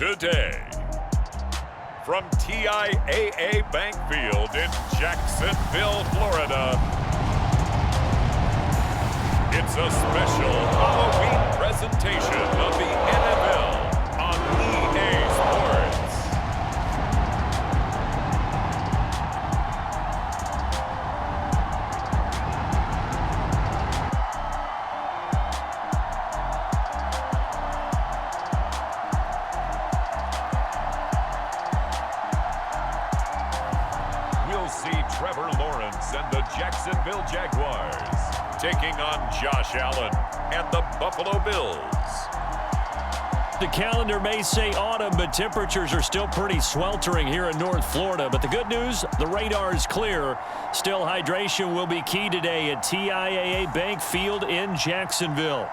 today. From TIAA Bank Field in Jacksonville, Florida, it's a special Halloween presentation of the NFL on EA Sports. We'll see Trevor and the Jacksonville Jaguars taking on Josh Allen and the Buffalo Bills. The calendar may say autumn, but temperatures are still pretty sweltering here in North Florida. But the good news, the radar is clear. Still, hydration will be key today at TIAA Bank Field in Jacksonville.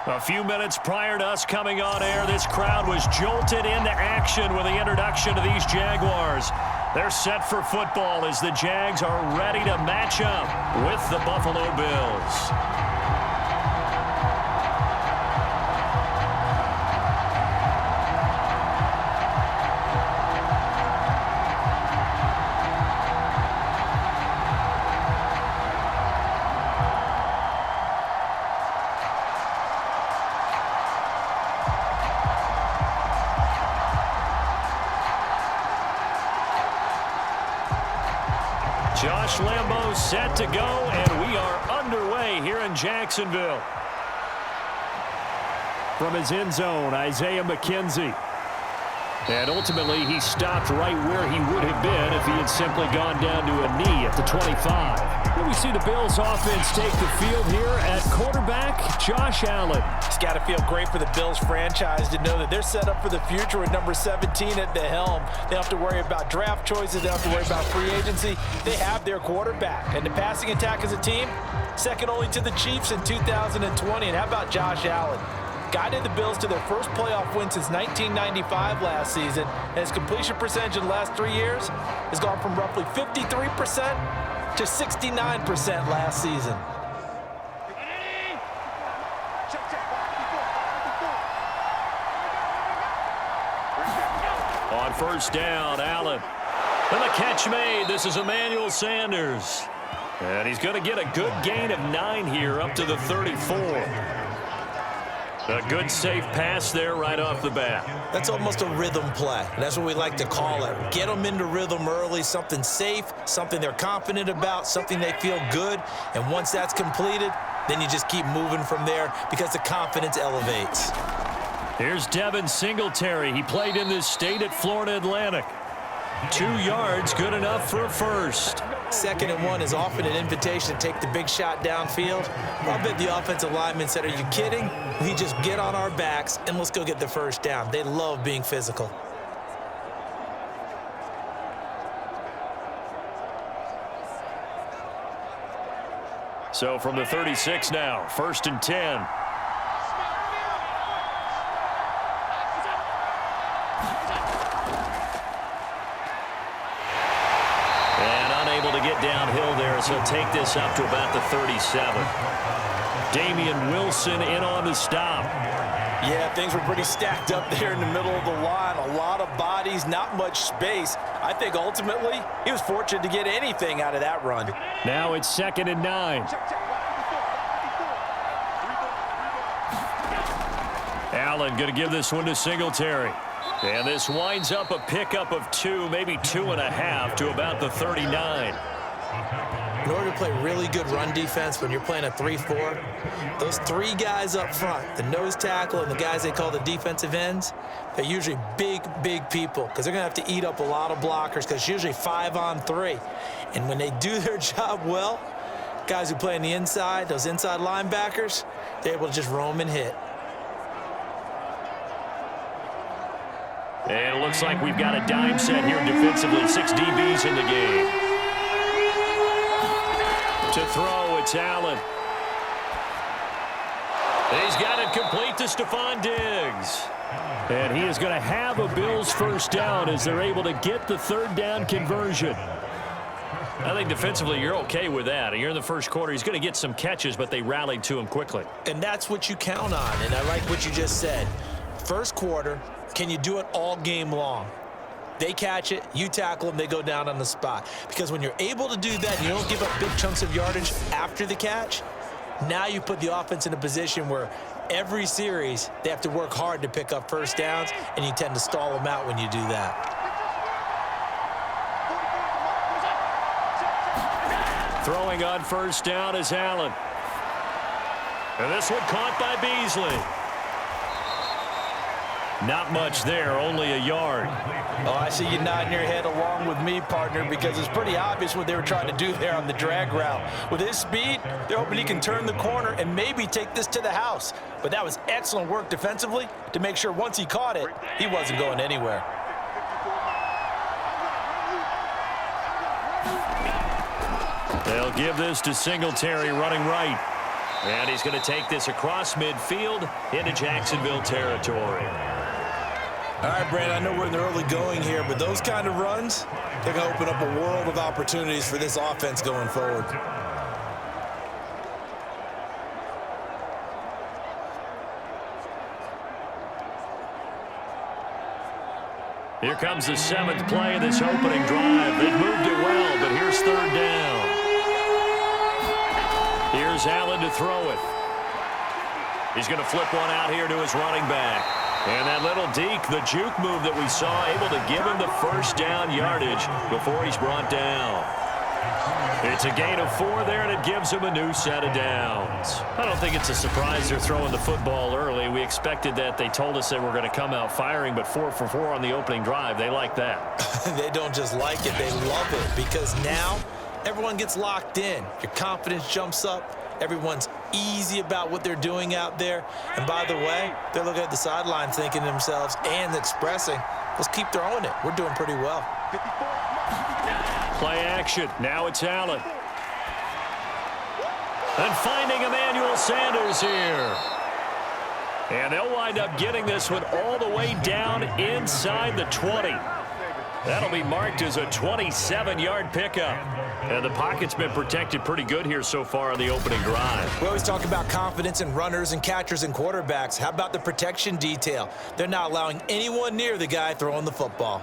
A few minutes prior to us coming on air, this crowd was jolted into action with the introduction of these Jaguars. They're set for football as the Jags are ready to match up with the Buffalo Bills. Josh Lambeau set to go, and we are underway here in Jacksonville. From his end zone, Isaiah McKenzie. And ultimately, he stopped right where he would have been if he had simply gone down to a knee at the 25. And we see the Bills offense take the field here at quarterback, Josh Allen. It's got to feel great for the Bills franchise to know that they're set up for the future with number 17 at the helm. They don't have to worry about draft choices. They don't have to worry about free agency. They have their quarterback. And the passing attack as a team, second only to the Chiefs in 2020. And how about Josh Allen? Guided the Bills to their first playoff win since 1995 last season, and his completion percentage in the last 3 years has gone from roughly 53% to 69% last season. On first down, Allen. And the catch made. This is Emmanuel Sanders. And he's going to get a good gain of 9 here up to the 34. A good, safe pass there right off the bat. That's almost a rhythm play. That's what we like to call it. Get them into rhythm early, something safe, something they're confident about, something they feel good. And once that's completed, then you just keep moving from there because the confidence elevates. Here's Devin Singletary. He played in this state at Florida Atlantic. 2 yards, good enough for a first. 2nd and 1 is often an invitation to take the big shot downfield. I bet the offensive lineman said, are you kidding? We just get on our backs and let's go get the first down. They love being physical. So from the 36 now, 1st and 10. Downhill there as he'll take this up to about the 37. Damian Wilson in on the stop. Yeah, things were pretty stacked up there in the middle of the line. A lot of bodies, not much space. I think ultimately he was fortunate to get anything out of that run. Now it's 2nd and 9. Allen going to give this one to Singletary. And this winds up a pickup of 2, maybe 2.5 to about the 39. In order to play really good run defense when you're playing a 3-4, those 3 guys up front, the nose tackle and the guys they call the defensive ends, they're usually big, big people because they're going to have to eat up a lot of blockers because it's usually 5-on-3. And when they do their job well, guys who play on the inside, those inside linebackers, they're able to just roam and hit. And it looks like we've got a dime set here defensively. 6 DBs in the game. To throw, it's Allen. He's got it complete to Stefon Diggs. And he is going to have a Bills first down as they're able to get the 3rd down conversion. I think defensively you're okay with that. You're in the first quarter. He's going to get some catches, but they rallied to him quickly. And that's what you count on, and I like what you just said. First quarter, can you do it all game long? They catch it, you tackle them, they go down on the spot. Because when you're able to do that and you don't give up big chunks of yardage after the catch, now you put the offense in a position where every series they have to work hard to pick up first downs, and you tend to stall them out when you do that. Throwing on first down is Allen. And this one caught by Beasley. Not much there, only a yard. Oh, I see you nodding your head along with me, partner, because it's pretty obvious what they were trying to do there on the drag route. With his speed, they're hoping he can turn the corner and maybe take this to the house. But that was excellent work defensively to make sure once he caught it, he wasn't going anywhere. They'll give this to Singletary running right. And he's going to take this across midfield into Jacksonville territory. All right, Brandon, I know we're in the early going here, but those kind of runs, they're going to open up a world of opportunities for this offense going forward. Here comes the 7th play of this opening drive. They've moved it well, but here's third down. Here's Allen to throw it. He's going to flip one out here to his running back. And that little deke, the juke move that we saw, able to give him the first down yardage before he's brought down. It's a gain of 4 there, and it gives him a new set of downs. I don't think it's a surprise they're throwing the football early. We expected that. They told us they were going to come out firing, but 4 for 4 on the opening drive. They like that. They don't just like it, they love it, because now everyone gets locked in. Your confidence jumps up. Everyone's easy about what they're doing out there. And by the way, they're looking at the sideline thinking to themselves and expressing, let's keep throwing it. We're doing pretty well. Play action. Now it's Allen. And finding Emmanuel Sanders here. And they'll wind up getting this one all the way down inside the 20. That'll be marked as a 27-yard pickup. And the pocket's been protected pretty good here so far on the opening drive. We always talk about confidence in runners and catchers and quarterbacks. How about the protection detail? They're not allowing anyone near the guy throwing the football.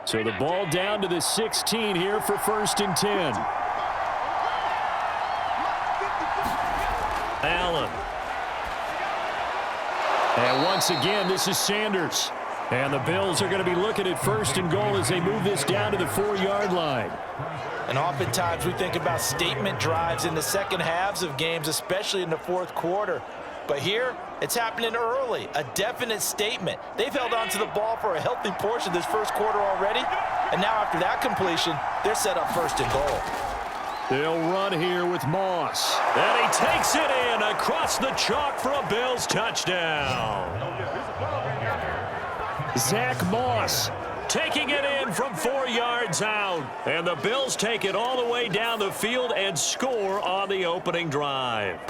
So the ball down to the 16 here for 1st and 10. Allen. And once again, this is Sanders. And the Bills are going to be looking at 1st and goal as they move this down to the 4-yard line. And oftentimes we think about statement drives in the second halves of games, especially in the 4th quarter. But here, it's happening early, a definite statement. They've held on to the ball for a healthy portion of this 1st quarter already. And now after that completion, they're set up 1st and goal. They'll run here with Moss. And he takes it in across the chalk for a Bills touchdown. Zach Moss taking it in from 4 yards out. And the Bills take it all the way down the field and score on the opening drive.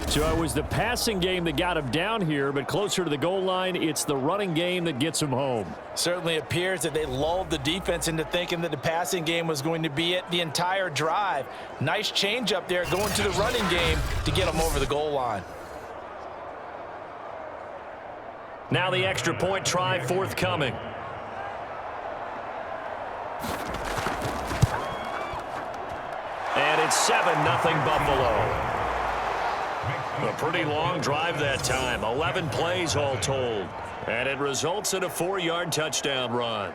So it was the passing game that got him down here, but closer to the goal line, it's the running game that gets him home. Certainly appears that they lulled the defense into thinking that the passing game was going to be it the entire drive. Nice change up there going to the running game to get them over the goal line. Now the extra point try forthcoming. And it's 7-0 Buffalo. A pretty long drive that time. 11 plays all told. And it results in a 4-yard touchdown run.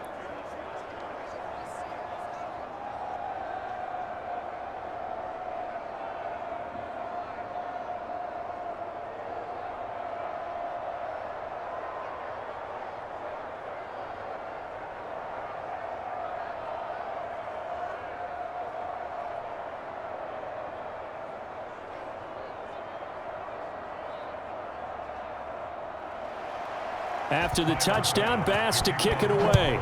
After the touchdown, Bass to kick it away.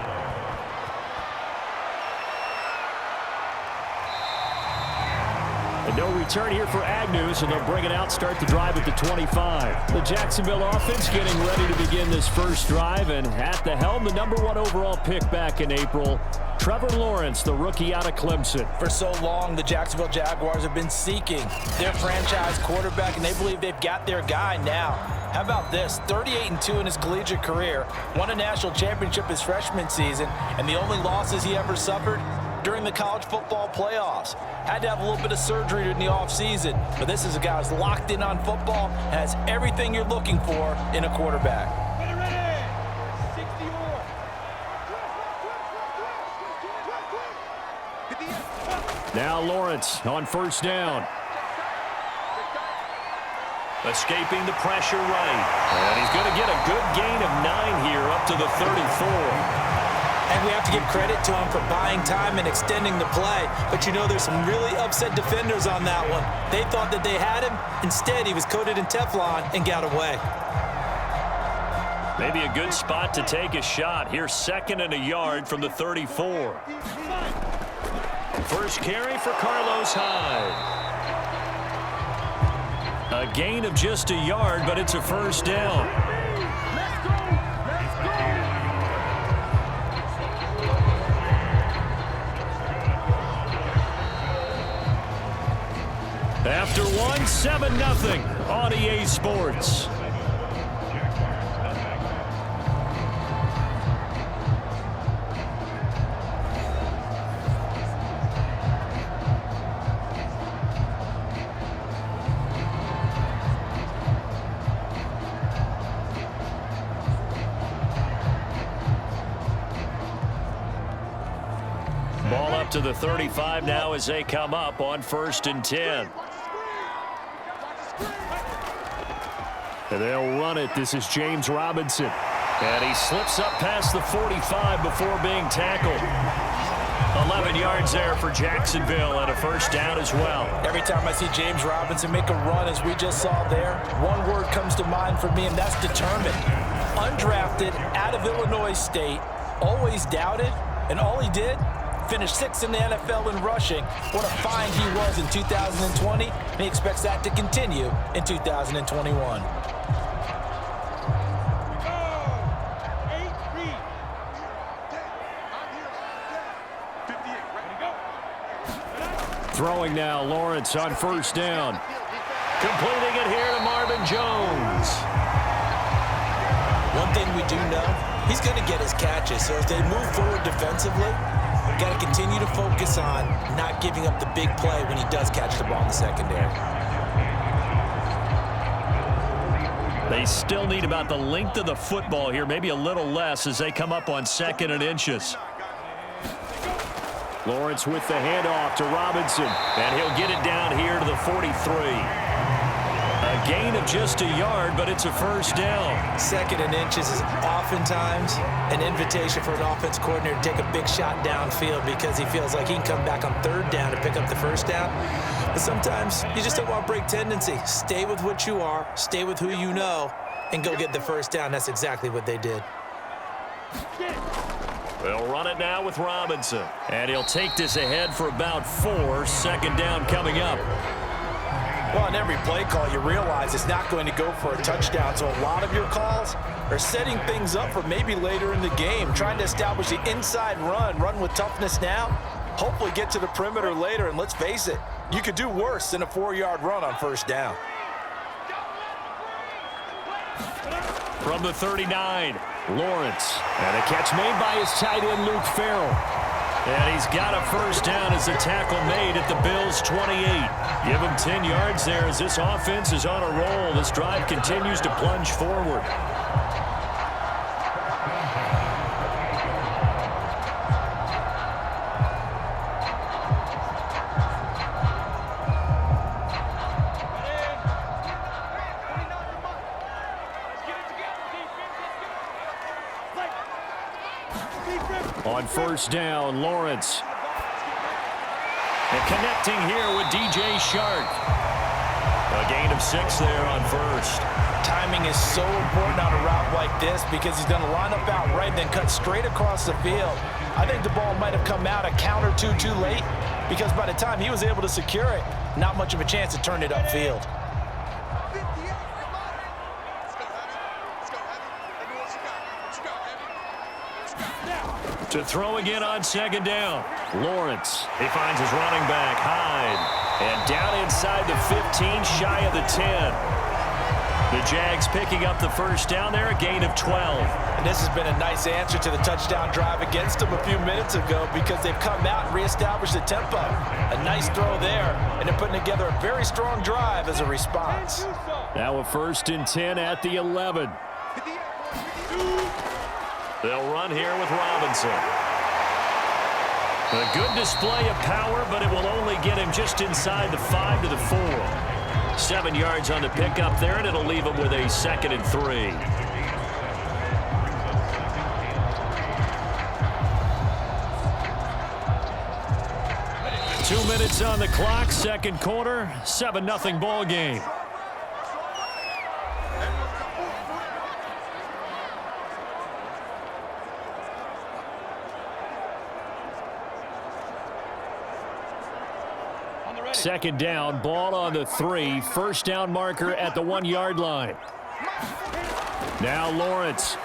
And no return here for Agnew, so they'll bring it out, start the drive at the 25. The Jacksonville offense getting ready to begin this first drive, and at the helm, the #1 overall pick back in April, Trevor Lawrence, the rookie out of Clemson. For so long, the Jacksonville Jaguars have been seeking their franchise quarterback, and they believe they've got their guy now. How about this? 38-2 in his collegiate career, won a national championship his freshman season, and the only losses he ever suffered during the college football playoffs. Had to have a little bit of surgery in the offseason, but this is a guy who's locked in on football, has everything you're looking for in a quarterback. Now Lawrence on first down. Escaping the pressure right. And he's going to get a good gain of 9 here up to the 34. And we have to give credit to him for buying time and extending the play. But you know, there's some really upset defenders on that one. They thought that they had him. Instead, he was coated in Teflon and got away. Maybe a good spot to take a shot. Here's 2nd and a yard from the 34. First carry for Carlos Hyde. A gain of just a yard, but it's a first down. After one, 7-0 on EA Sports. Ball up to the 35 now as they come up on 1st and 10. And they'll run it. This is James Robinson. And he slips up past the 45 before being tackled. 11 yards there for Jacksonville and a first down as well. Every time I see James Robinson make a run, as we just saw there, one word comes to mind for me, and that's determined. Undrafted, out of Illinois State, always doubted, and all he did, finished 6th in the NFL in rushing. What a find he was in 2020, and he expects that to continue in 2021. Throwing now, Lawrence on first down. Completing it here to Marvin Jones. One thing we do know, he's going to get his catches. So as they move forward defensively, got to continue to focus on not giving up the big play when he does catch the ball in the secondary. They still need about the length of the football here, maybe a little less as they come up on 2nd and inches. Lawrence with the handoff to Robinson, and he'll get it down here to the 43. A gain of just a yard, but it's a first down. 2nd and inches is oftentimes an invitation for an offense coordinator to take a big shot downfield because he feels like he can come back on 3rd down to pick up the first down. But sometimes you just don't want break tendency. Stay with what you are, stay with who you know, and go get the first down. That's exactly what they did. They'll run it now with Robinson. And he'll take this ahead for about 4. 2nd down coming up. Well, on every play call, you realize it's not going to go for a touchdown. So a lot of your calls are setting things up for maybe later in the game, trying to establish the inside run with toughness now, hopefully get to the perimeter later. And let's face it, you could do worse than a 4-yard run on first down. From the 39, Lawrence. And a catch made by his tight end, Luke Farrell. And he's got a first down as the tackle made at the Bills' 28. Give him 10 yards there as this offense is on a roll. This drive continues to plunge forward. On first down, Lawrence. And connecting here with DJ Shark. A gain of 6 there on first. Timing is so important on a route like this because he's going to line up out right, then cut straight across the field. I think the ball might have come out a count or two too late because by the time he was able to secure it, not much of a chance to turn it upfield. To throw again on second down. Lawrence. He finds his running back, Hyde. And down inside the 15, shy of the 10. The Jags picking up the first down there, a gain of 12. And this has been a nice answer to the touchdown drive against them a few minutes ago because they've come out and reestablished the tempo. A nice throw there, and they're putting together a very strong drive as a response. Now a 1st and 10 at the 11. They'll run here with Robinson. A good display of power, but it will only get him just inside the 5 to the 4. 7 yards on the pickup there, and it'll leave him with a 2nd and 3. Two minutes on the clock, second quarter, 7-0 ball game. Second down, ball on the 3. First down marker at the 1-yard line. Now Lawrence.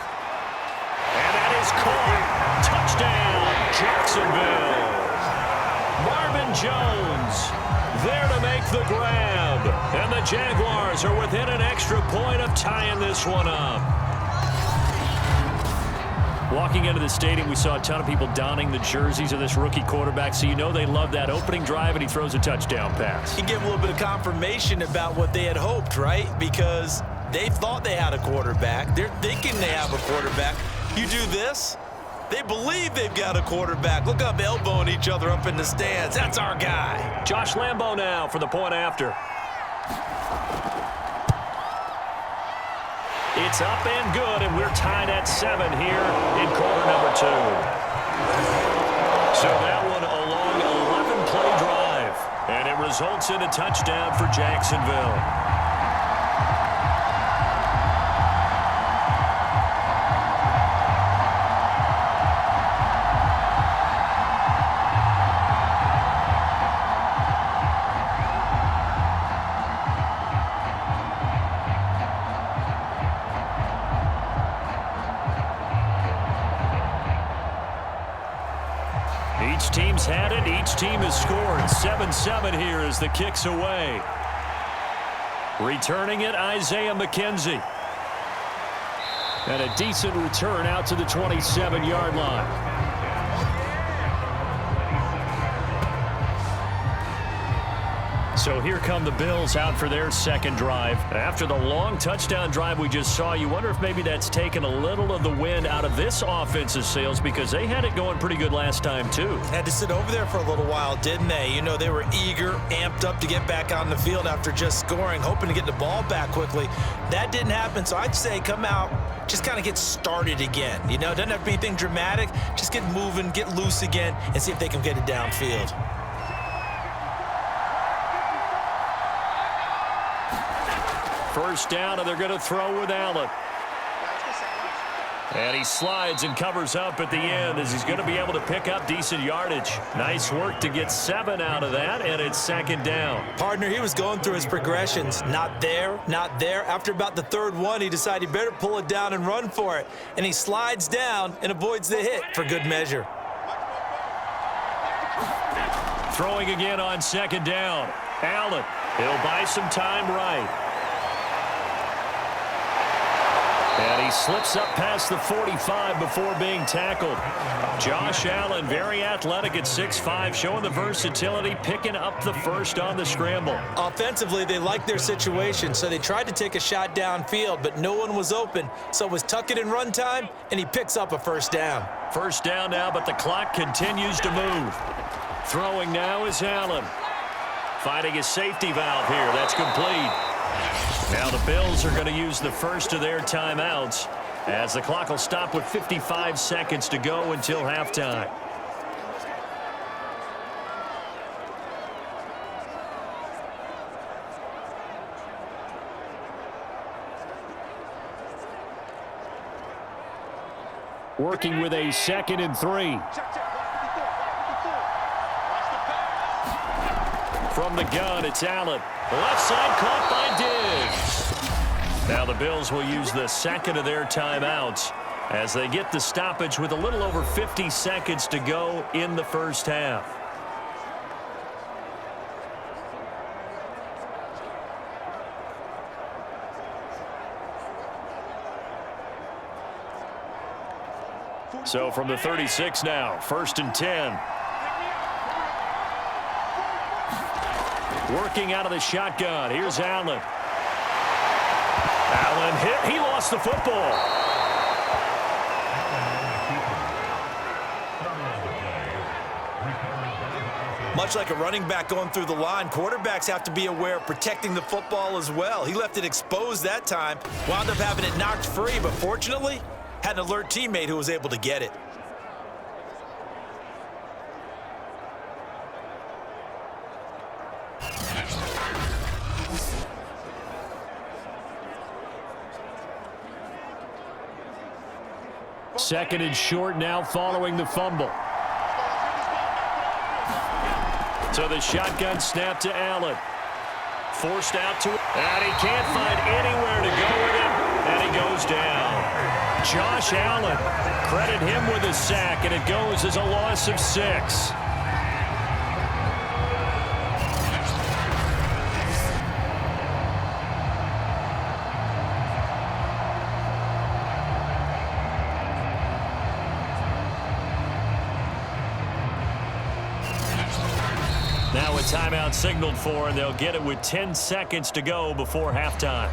And that is caught. Touchdown, Jacksonville. Marvin Jones there to make the grab. And the Jaguars are within an extra point of tying this one up. Walking into the stadium, we saw a ton of people donning the jerseys of this rookie quarterback, so you know they love that opening drive, and he throws a touchdown pass. You give a little bit of confirmation about what they had hoped, right? Because they thought they had a quarterback. They're thinking they have a quarterback. You do this, they believe they've got a quarterback. Look up, elbowing each other up in the stands. That's our guy. Josh Lambo now for the point after. It's up and good, and we're tied at 7 here in quarter number 2. So that one a long 11-play drive, and it results in a touchdown for Jacksonville. Each team's had it. Each team has scored. 7-7 here as the kick's away. Returning it, Isaiah McKenzie. And a decent return out to the 27-yard line. So here come the Bills out for their second drive. After the long touchdown drive we just saw, you wonder if maybe that's taken a little of the wind out of this offensive sails because they had it going pretty good last time too. Had to sit over there for a little while, didn't they? You know, they were eager, amped up to get back on the field after just scoring, hoping to get the ball back quickly. That didn't happen, so I'd say come out, just kind of get started again. You know, doesn't have to be anything dramatic. Just get moving, get loose again, and see if they can get it downfield. First down, and they're going to throw with Allen. And he slides and covers up at the end as he's going to be able to pick up decent yardage. Nice work to get 7 out of that, and it's second down. Partner, he was going through his progressions. Not there, not there. After about the third one, he decided he better pull it down and run for it. And he slides down and avoids the hit for good measure. Throwing again on second down. Allen, he'll buy some time right. And he slips up past the 45 before being tackled. Josh Allen, very athletic at 6'5", showing the versatility, picking up the first on the scramble. Offensively, they liked their situation, so they tried to take a shot downfield, but no one was open. So it was tuck it in run time, and he picks up a first down. First down now, but the clock continues to move. Throwing now is Allen. Finding his safety valve here. That's complete. Now the Bills are going to use the first of their timeouts as the clock will stop with 55 seconds to go until halftime. Working with a 2nd and 3. From the gun, it's Allen. Left side caught by Diggs. Now the Bills will use the second of their timeouts as they get the stoppage with a little over 50 seconds to go in the first half. So from the 36 now, 1st and 10. Working out of the shotgun. Here's Allen. Allen hit. He lost the football. Much like a running back going through the line, quarterbacks have to be aware of protecting the football as well. He left it exposed that time, wound up having it knocked free, but fortunately, had an alert teammate who was able to get it. Second and short now following the fumble. So the shotgun snap to Allen. Forced out to it. And he can't find anywhere to go with it. And he goes down. Josh Allen. Credit him with a sack, and it goes as a loss of 6. Now a timeout signaled for, and they'll get it with 10 seconds to go before halftime.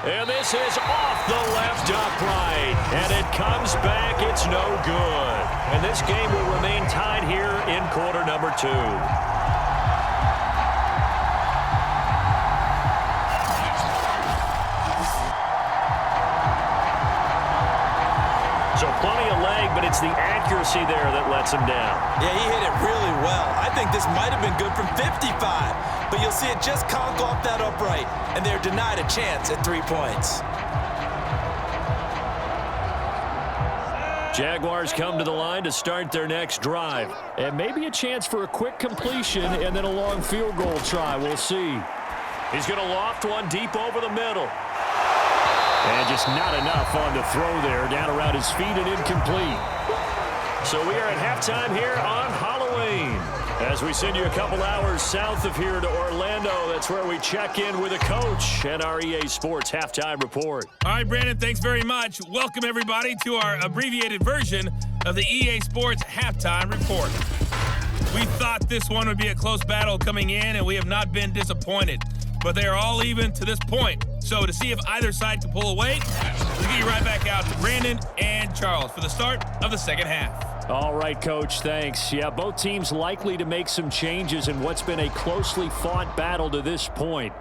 And this is off the left upright. And it comes back. It's no good. And this game will remain tied here in quarter number 2. So plenty of leg, but it's the accuracy there that lets him down. Yeah, he hit it really well. I think this might have been good from 55. But you'll see it just conk off that upright, and they're denied a chance at 3 points. Jaguars come to the line to start their next drive. And maybe a chance for a quick completion and then a long field goal try. We'll see. He's going to loft one deep over the middle. And just not enough on the throw there. Down around his feet and incomplete. So we are at halftime here on Halloween. As we send you a couple hours south of here to Orlando, that's where we check in with a coach and our EA Sports Halftime Report. All right, Brandon, thanks very much. Welcome, everybody, to our abbreviated version of the EA Sports Halftime Report. We thought this one would be a close battle coming in, and we have not been disappointed. But they are all even to this point. So to see if either side can pull away, let's get you right back out to Brandon and Charles for the start of the second half. All right, Coach, thanks. Yeah, both teams likely to make some changes in what's been a closely fought battle to this point.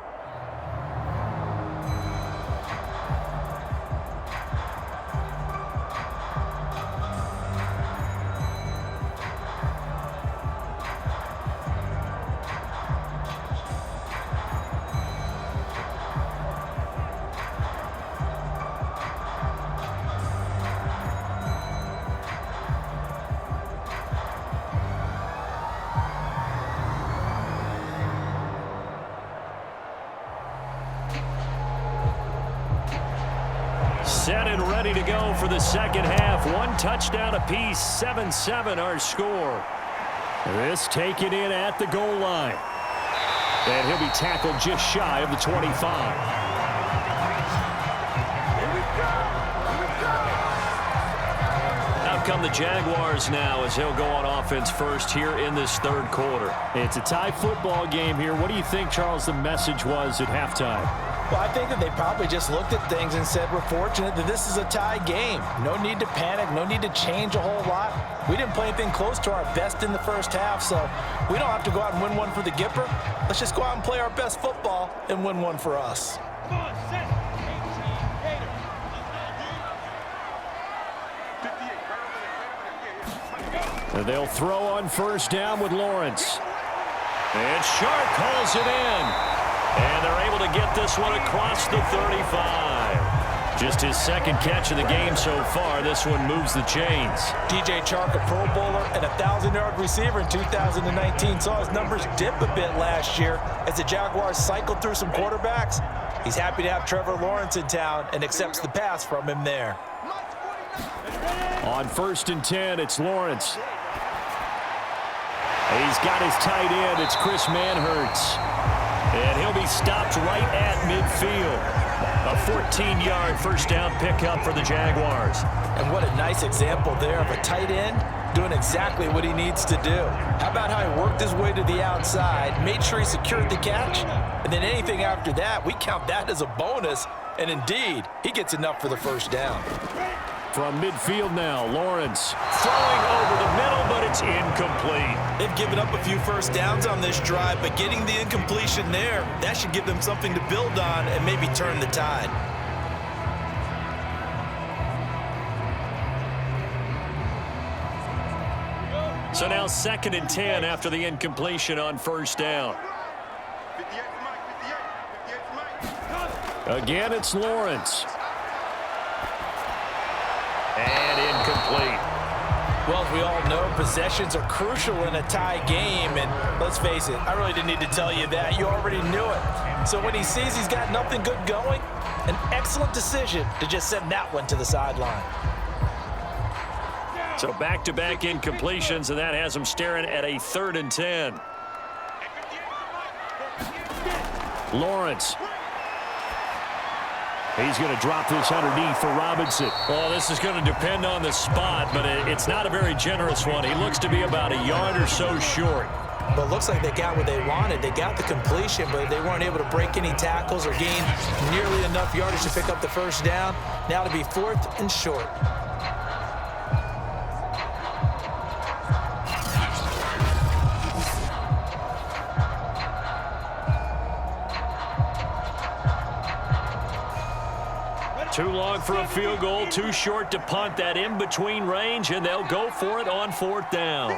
Set and ready to go for the second half. One touchdown apiece, 7-7 our score. This taken in at the goal line. And he'll be tackled just shy of the 25. Out come the Jaguars now as he'll go on offense first here in this third quarter. It's a tie football game here. What do you think, Charles, the message was at halftime? Well, I think that they probably just looked at things and said, we're fortunate that this is a tie game. No need to panic, no need to change a whole lot. We didn't play anything close to our best in the first half, so we don't have to go out and win one for the Gipper. Let's just go out and play our best football and win one for us. And they'll throw on first down with Lawrence. And Shark calls it in. And they're able to get this one across the 35. Just his second catch of the game so far. This one moves the chains. DJ Chark, a Pro Bowler and a 1,000-yard receiver in 2019, saw his numbers dip a bit last year as the Jaguars cycled through some quarterbacks. He's happy to have Trevor Lawrence in town and accepts the pass from him there. On 1st and 10, it's Lawrence. He's got his tight end. It's Chris Manhertz. And he'll be stopped right at midfield. A 14-yard first down pickup for the Jaguars. And what a nice example there of a tight end doing exactly what he needs to do. How about how he worked his way to the outside, made sure he secured the catch, and then anything after that, we count that as a bonus. And indeed, he gets enough for the first down. From midfield now, Lawrence throwing over the middle, but it's incomplete. They've given up a few first downs on this drive, but getting the incompletion there, that should give them something to build on and maybe turn the tide. So now 2nd and 10 after the incompletion on first down. Again, it's Lawrence. And incomplete. Well, as we all know, possessions are crucial in a tie game. And let's face it, I really didn't need to tell you that. You already knew it. So when he sees he's got nothing good going, an excellent decision to just send that one to the sideline. So back-to-back incompletions, and that has him staring at a 3rd and 10. Lawrence. He's going to drop this underneath for Robinson. Well, this is going to depend on the spot, but it's not a very generous one. He looks to be about a yard or so short. But it looks like they got what they wanted. They got the completion, but they weren't able to break any tackles or gain nearly enough yardage to pick up the first down. Now to be 4th and short. Too long for a field goal, too short to punt. That in-between range, and they'll go for it on 4th down.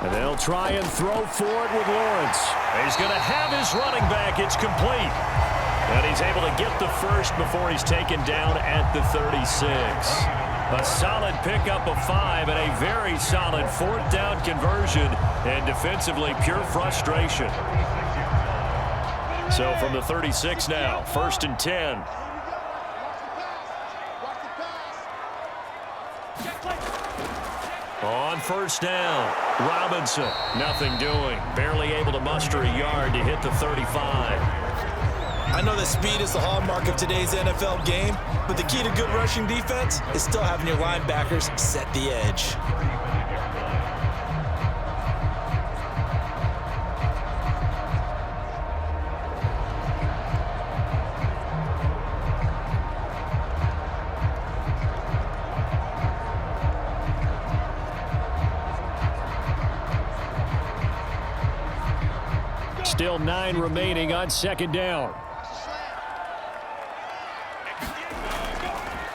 And they'll try and throw for it with Lawrence. He's going to have his running back. It's complete. And he's able to get the first before he's taken down at the 36. A solid pickup of 5 and a very solid 4th down conversion. And defensively, pure frustration. So from the 36 now, 1st and 10. On 1st down, Robinson, nothing doing. Barely able to muster a yard to hit the 35. I know that speed is the hallmark of today's NFL game, but the key to good rushing defense is still having your linebackers set the edge. Still 9 remaining on 2nd down.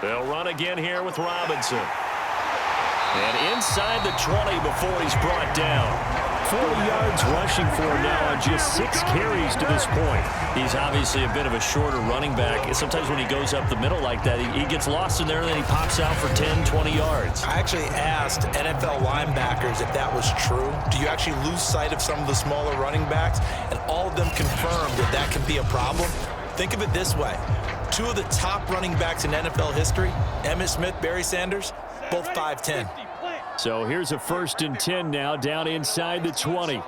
They'll run again here with Robinson. And inside the 20 before he's brought down. 40 yards rushing for him now on just 6 carries to this point. He's obviously a bit of a shorter running back. Sometimes when he goes up the middle like that, he gets lost in there and then he pops out for 10, 20 yards. I actually asked NFL linebackers if that was true. Do you actually lose sight of some of the smaller running backs? And all of them confirmed that that can be a problem. Think of it this way. 2 of the top running backs in NFL history, Emmitt Smith, Barry Sanders, both 5'10". So here's a 1st and 10 now, down inside the 20.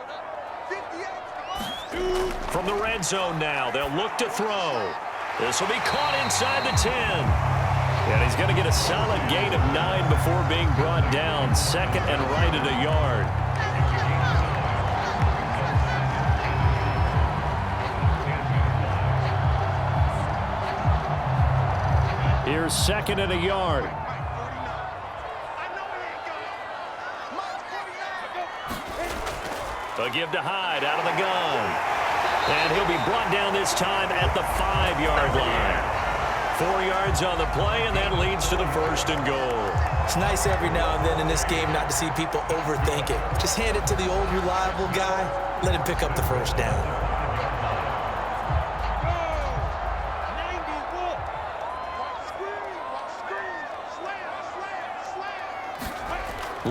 From the red zone now, they'll look to throw. This will be caught inside the 10. And he's going to get a solid gain of 9 before being brought down. 2nd and right at a yard. Here's 2nd and a yard. A give to Hyde out of the gun. And he'll be brought down this time at the 5-yard line. 4 yards on the play, and that leads to the 1st and goal. It's nice every now and then in this game not to see people overthink it. Just hand it to the old reliable guy. Let him pick up the 1st down.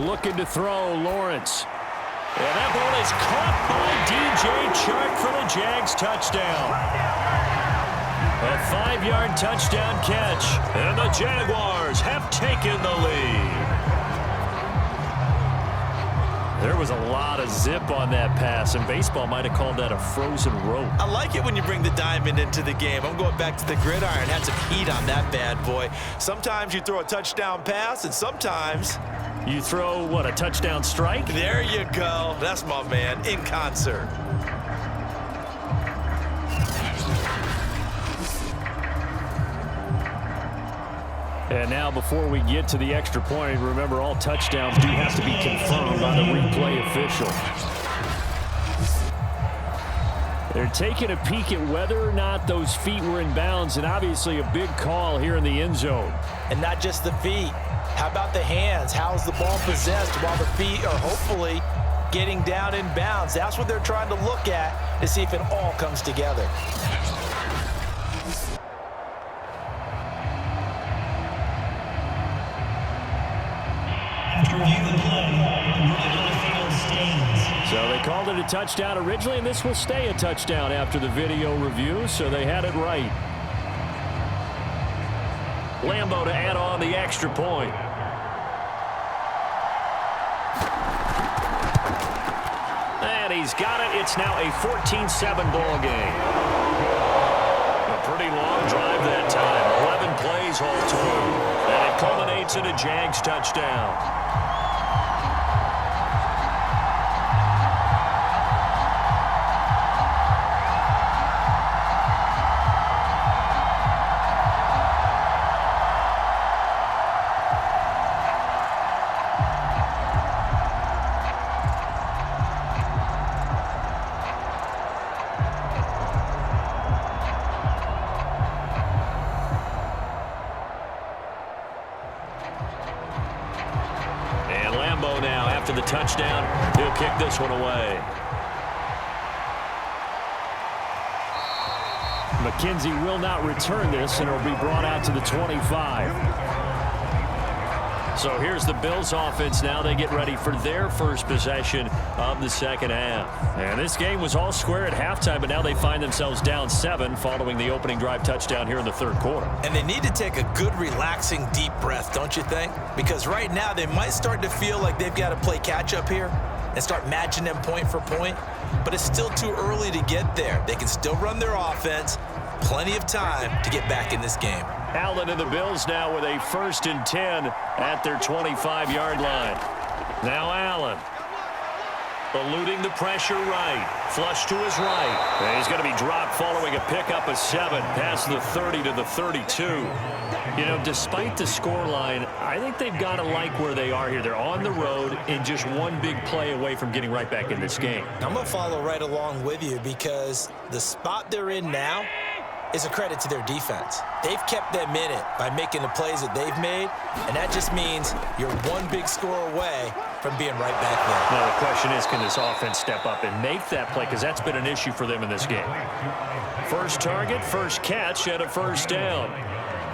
Looking to throw, Lawrence. And that ball is caught by DJ Chark for the Jags touchdown. A 5-yard touchdown catch, and the Jaguars have taken the lead. There was a lot of zip on that pass, and baseball might have called that a frozen rope. I like it when you bring the diamond into the game. I'm going back to the gridiron. Had some heat on that bad boy. Sometimes you throw a touchdown pass, and sometimes you throw, what, a touchdown strike? There you go. That's my man, in concert. And now before we get to the extra point, remember all touchdowns do have to be confirmed by the replay official. They're taking a peek at whether or not those feet were in bounds, and obviously a big call here in the end zone. And not just the feet. How about the hands? How's the ball possessed while the feet are hopefully getting down in bounds? That's what they're trying to look at to see if it all comes together. So they called it a touchdown originally, and this will stay a touchdown after the video review, so they had it right. Lambo to add on the extra point. And he's got it. It's now a 14-7 ball game. A pretty long drive that time. 11 plays all told. And it culminates in a Jags touchdown. The touchdown, he'll kick this one away. McKenzie will not return this, and it'll be brought out to the 25. So here's the Bills offense now. They get ready for their first possession of the second half. And this game was all square at halftime, but now they find themselves down 7 following the opening drive touchdown here in the third quarter. And they need to take a good, relaxing, deep breath, don't you think? Because right now they might start to feel like they've got to play catch-up here and start matching them point for point. But it's still too early to get there. They can still run their offense. Plenty of time to get back in this game. Allen and the Bills now with a 1st and 10 at their 25-yard line. Now Allen. Eluding the pressure right. Flush to his right. And he's going to be dropped following a pickup of 7 past the 30 to the 32. You know, despite the scoreline, I think they've got to like where they are here. They're on the road and just one big play away from getting right back in this game. I'm going to follow right along with you because the spot they're in now is a credit to their defense. They've kept them in it by making the plays that they've made, and that just means you're one big score away from being right back there. Now the question is, can this offense step up and make that play? Because that's been an issue for them in this game. First target, first catch, and a 1st down.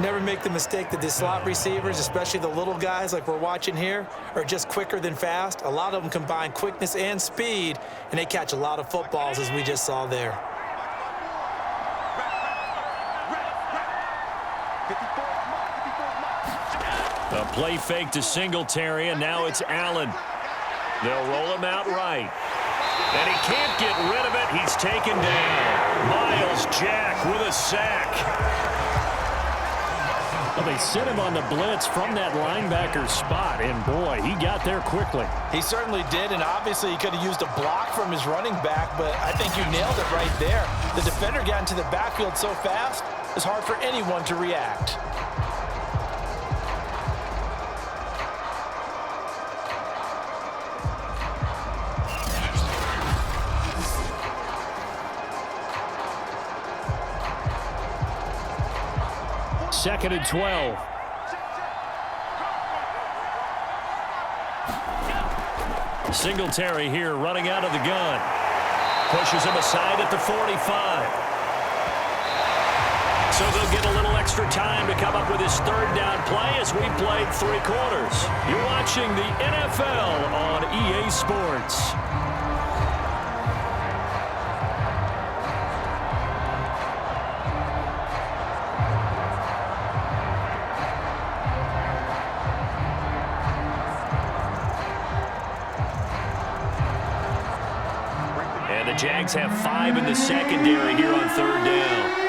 Never make the mistake that the slot receivers, especially the little guys like we're watching here, are just quicker than fast. A lot of them combine quickness and speed, and they catch a lot of footballs, as we just saw there. A play fake to Singletary, and now it's Allen. They'll roll him out right. And he can't get rid of it. He's taken down. Miles Jack with a sack. Well, they sent him on the blitz from that linebacker spot, and boy, he got there quickly. He certainly did, and obviously he could have used a block from his running back, but I think you nailed it right there. The defender got into the backfield so fast, it's hard for anyone to react. 2nd and 12. Singletary here running out of the gun. Pushes him aside at the 45. So they'll get a little extra time to come up with his 3rd down play as we played 3 quarters. You're watching the NFL on EA Sports. And the Jags have 5 in the secondary here on 3rd down.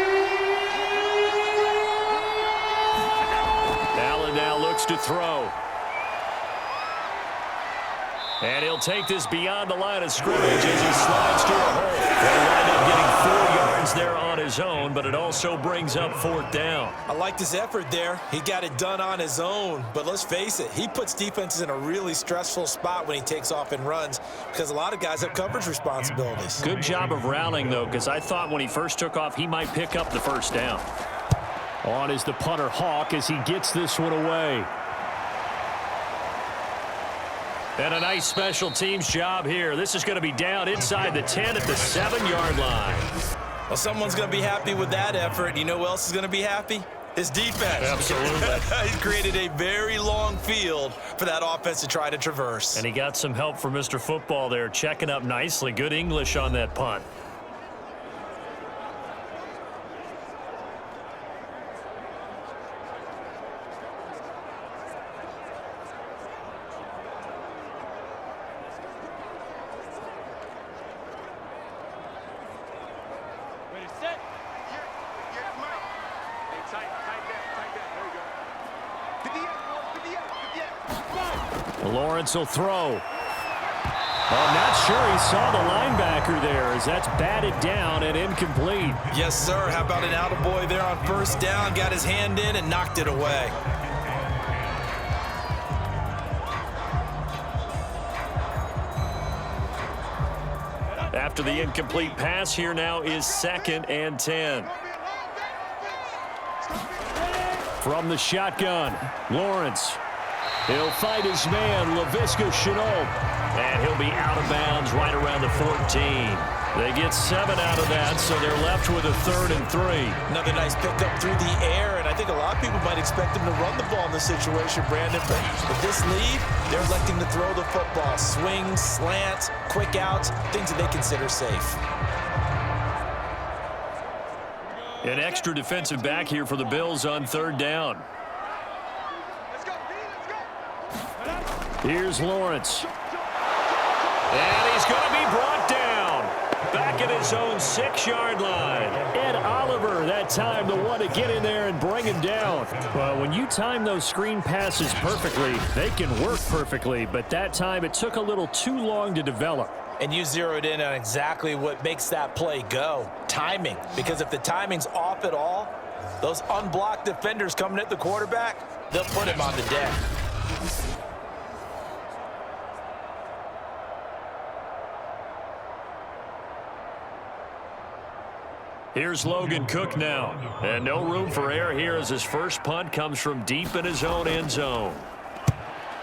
To throw. And he'll take this beyond the line of scrimmage as he slides to a hole. He'll wind up getting 4 yards there on his own, but it also brings up 4th down. I like his effort there. He got it done on his own. But let's face it, he puts defenses in a really stressful spot when he takes off and runs because a lot of guys have coverage responsibilities. Good job of rallying, though, because I thought when he first took off, he might pick up the 1st down. On is the punter, Hawk, as he gets this one away. And a nice special teams job here. This is going to be down inside the 10 at the 7-yard line. Well, someone's going to be happy with that effort. You know who else is going to be happy? His defense. Absolutely. He's created a very long field for that offense to try to traverse. And he got some help from Mr. Football there, checking up nicely. Good English on that punt. Lawrence will throw. I'm not sure he saw the linebacker there as that's batted down and incomplete. Yes, sir. How about an attaboy there on 1st down? Got his hand in and knocked it away. After the incomplete pass, here now is 2nd and 10. From the shotgun, Lawrence. He'll fight his man, Laviska Shenault. And he'll be out of bounds right around the 14. They get 7 out of that, so they're left with a 3rd and 3. Another nice pickup through the air, and I think a lot of people might expect him to run the ball in this situation, Brandon. But with this lead, they're electing to throw the football. Swings, slants, quick outs, things that they consider safe. An extra defensive back here for the Bills on 3rd down. Here's Lawrence. And he's going to be brought down. Back at his own 6-yard line. Ed Oliver, that time, the one to get in there and bring him down. Well, when you time those screen passes perfectly, they can work perfectly. But that time, it took a little too long to develop. And you zeroed in on exactly what makes that play go. Timing. Because if the timing's off at all, those unblocked defenders coming at the quarterback, they'll put him on the deck. Here's Logan Cook now. And no room for error here as his first punt comes from deep in his own end zone.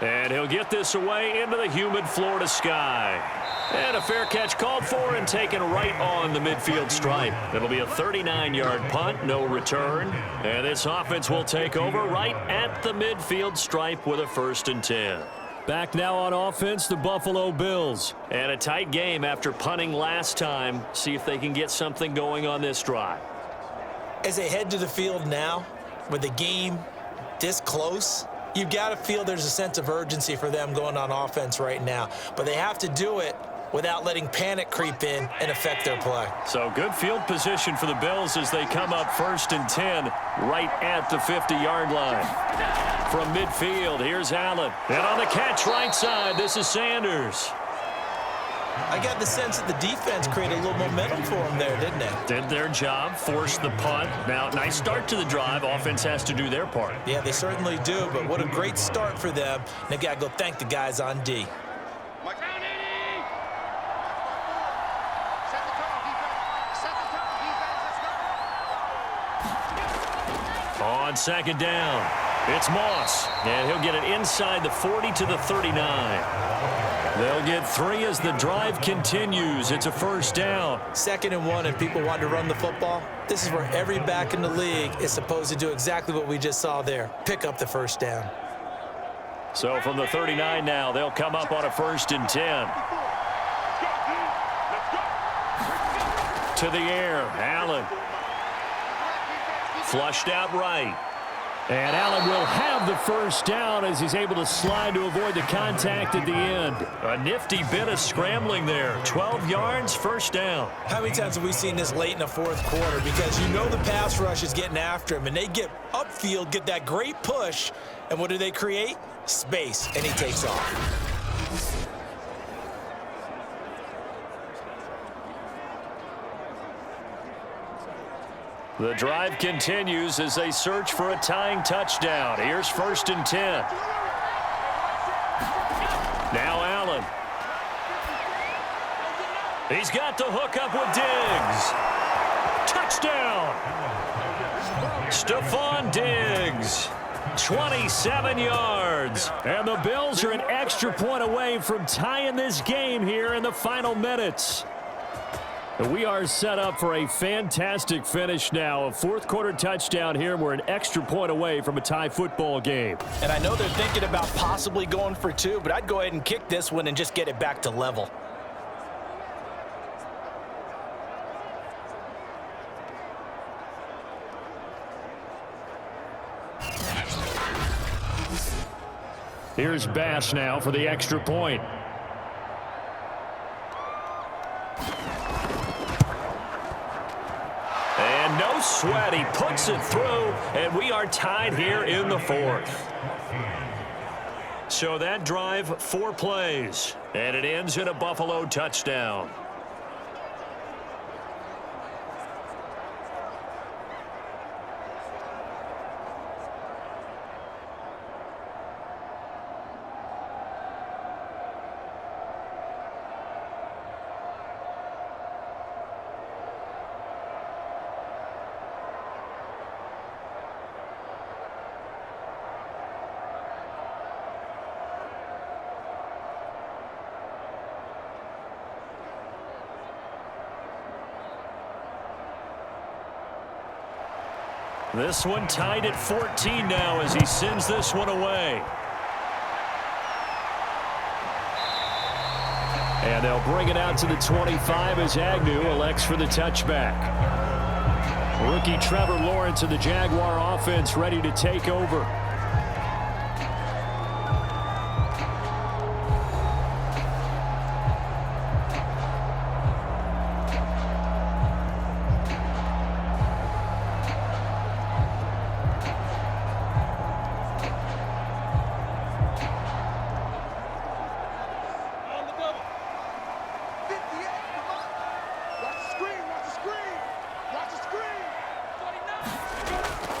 And he'll get this away into the humid Florida sky. And a fair catch called for and taken right on the midfield stripe. It'll be a 39-yard punt, no return. And this offense will take over right at the midfield stripe with a 1st and 10. Back now on offense, the Buffalo Bills. And a tight game after punting last time. See if they can get something going on this drive. As they head to the field now, with the game this close, you've got to feel there's a sense of urgency for them going on offense right now. But they have to do it without letting panic creep in and affect their play. So good field position for the Bills as they come up 1st and 10 right at the 50-yard line. From midfield, here's Allen. And on the catch right side, this is Sanders. I got the sense that the defense created a little momentum for them there, didn't they? Did their job, forced the punt. Now, nice start to the drive. Offense has to do their part. Yeah, they certainly do, but what a great start for them. They've got to go thank the guys on D. On second down, it's Moss, and he'll get it inside the 40 to the 39. They'll get 3 as the drive continues. It's a first down. 2nd and 1, and people want to run the football. This is where every back in the league is supposed to do exactly what we just saw there. Pick up the first down. So from the 39 now, they'll come up on a 1st and 10. To the air, Allen. Flushed out right. And Allen will have the first down as he's able to slide to avoid the contact at the end. A nifty bit of scrambling there. 12 yards, first down. How many times have we seen this late in the 4th quarter? Because you know the pass rush is getting after him, and they get upfield, get that great push, and what do they create? Space, and he takes off. The drive continues as they search for a tying touchdown. Here's 1st and 10. Now Allen. He's got the hook up with Diggs. Touchdown. Stefon Diggs. 27 yards. And the Bills are an extra point away from tying this game here in the final minutes. We are set up for a fantastic finish now. A 4th quarter touchdown here. We're an extra point away from a tie football game. And I know they're thinking about possibly going for 2, but I'd go ahead and kick this one and just get it back to level. Here's Bass now for the extra point. And no sweat, he puts it through, and we are tied here in the 4th. So that drive, 4 plays, and it ends in a Buffalo touchdown. This one tied at 14 now as he sends this one away. And they'll bring it out to the 25 as Agnew elects for the touchback. Rookie Trevor Lawrence of the Jaguar offense ready to take over.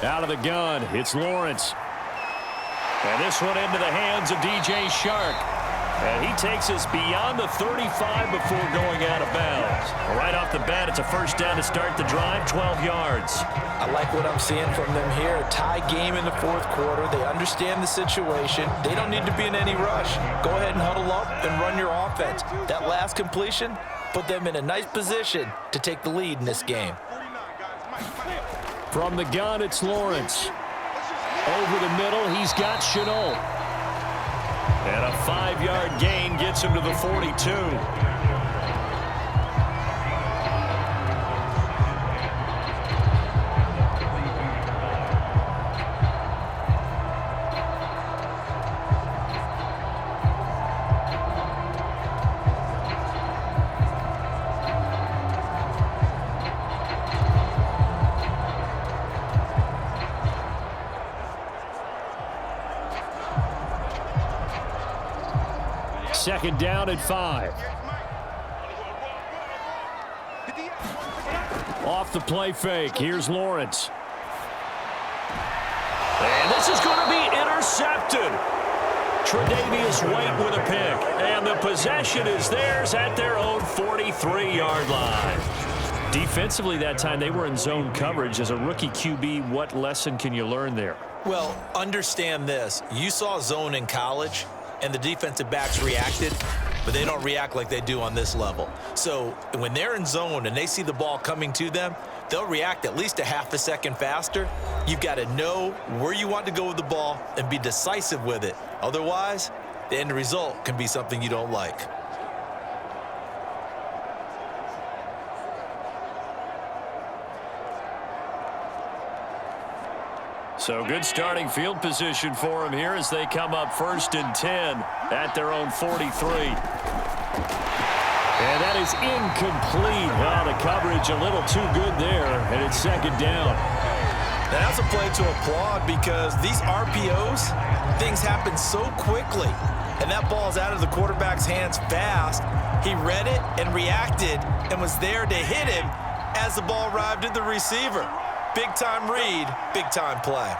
Out of the gun, it's Lawrence. And this one into the hands of DJ Shark. And he takes us beyond the 35 before going out of bounds. Right off the bat, it's a first down to start the drive, 12 yards. I like what I'm seeing from them here. A tie game in the 4th quarter. They understand the situation. They don't need to be in any rush. Go ahead and huddle up and run your offense. That last completion put them in a nice position to take the lead in this game. From the gun, it's Lawrence. Over the middle, he's got Chenault. And a 5-yard gain gets him to the 42. Second down at 5. Off the play fake. Here's Lawrence. And this is going to be intercepted. Tre'Davious White with a pick. And the possession is theirs at their own 43-yard line. Defensively that time, they were in zone coverage. As a rookie QB, what lesson can you learn there? Well, understand this. You saw zone in college, and the defensive backs reacted, but they don't react like they do on this level. So when they're in zone and they see the ball coming to them, they'll react at least a half a second faster. You've got to know where you want to go with the ball and be decisive with it. Otherwise, the end result can be something you don't like. So good starting field position for them here as they come up 1st and 10 at their own 43. And that is incomplete. Well, the coverage a little too good there, and it's 2nd down. Now, that's a play to applaud because these RPOs, things happen so quickly. And that ball's out of the quarterback's hands fast. He read it and reacted and was there to hit him as the ball arrived at the receiver. Big-time read, big-time play.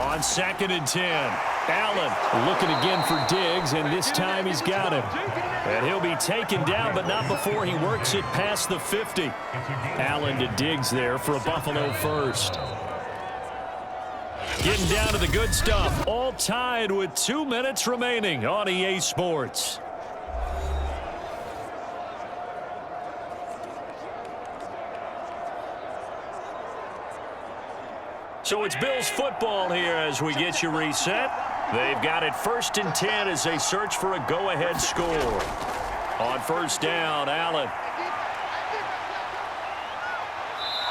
On 2nd and 10, Allen looking again for Diggs, and this time he's got him. And he'll be taken down, but not before he works it past the 50. Allen to Diggs there for a Buffalo first. Getting down to the good stuff, all tied with 2 minutes remaining on EA Sports. So it's Bills football here as we get you reset. They've got it 1st and 10 as they search for a go-ahead score. On 1st down, Allen.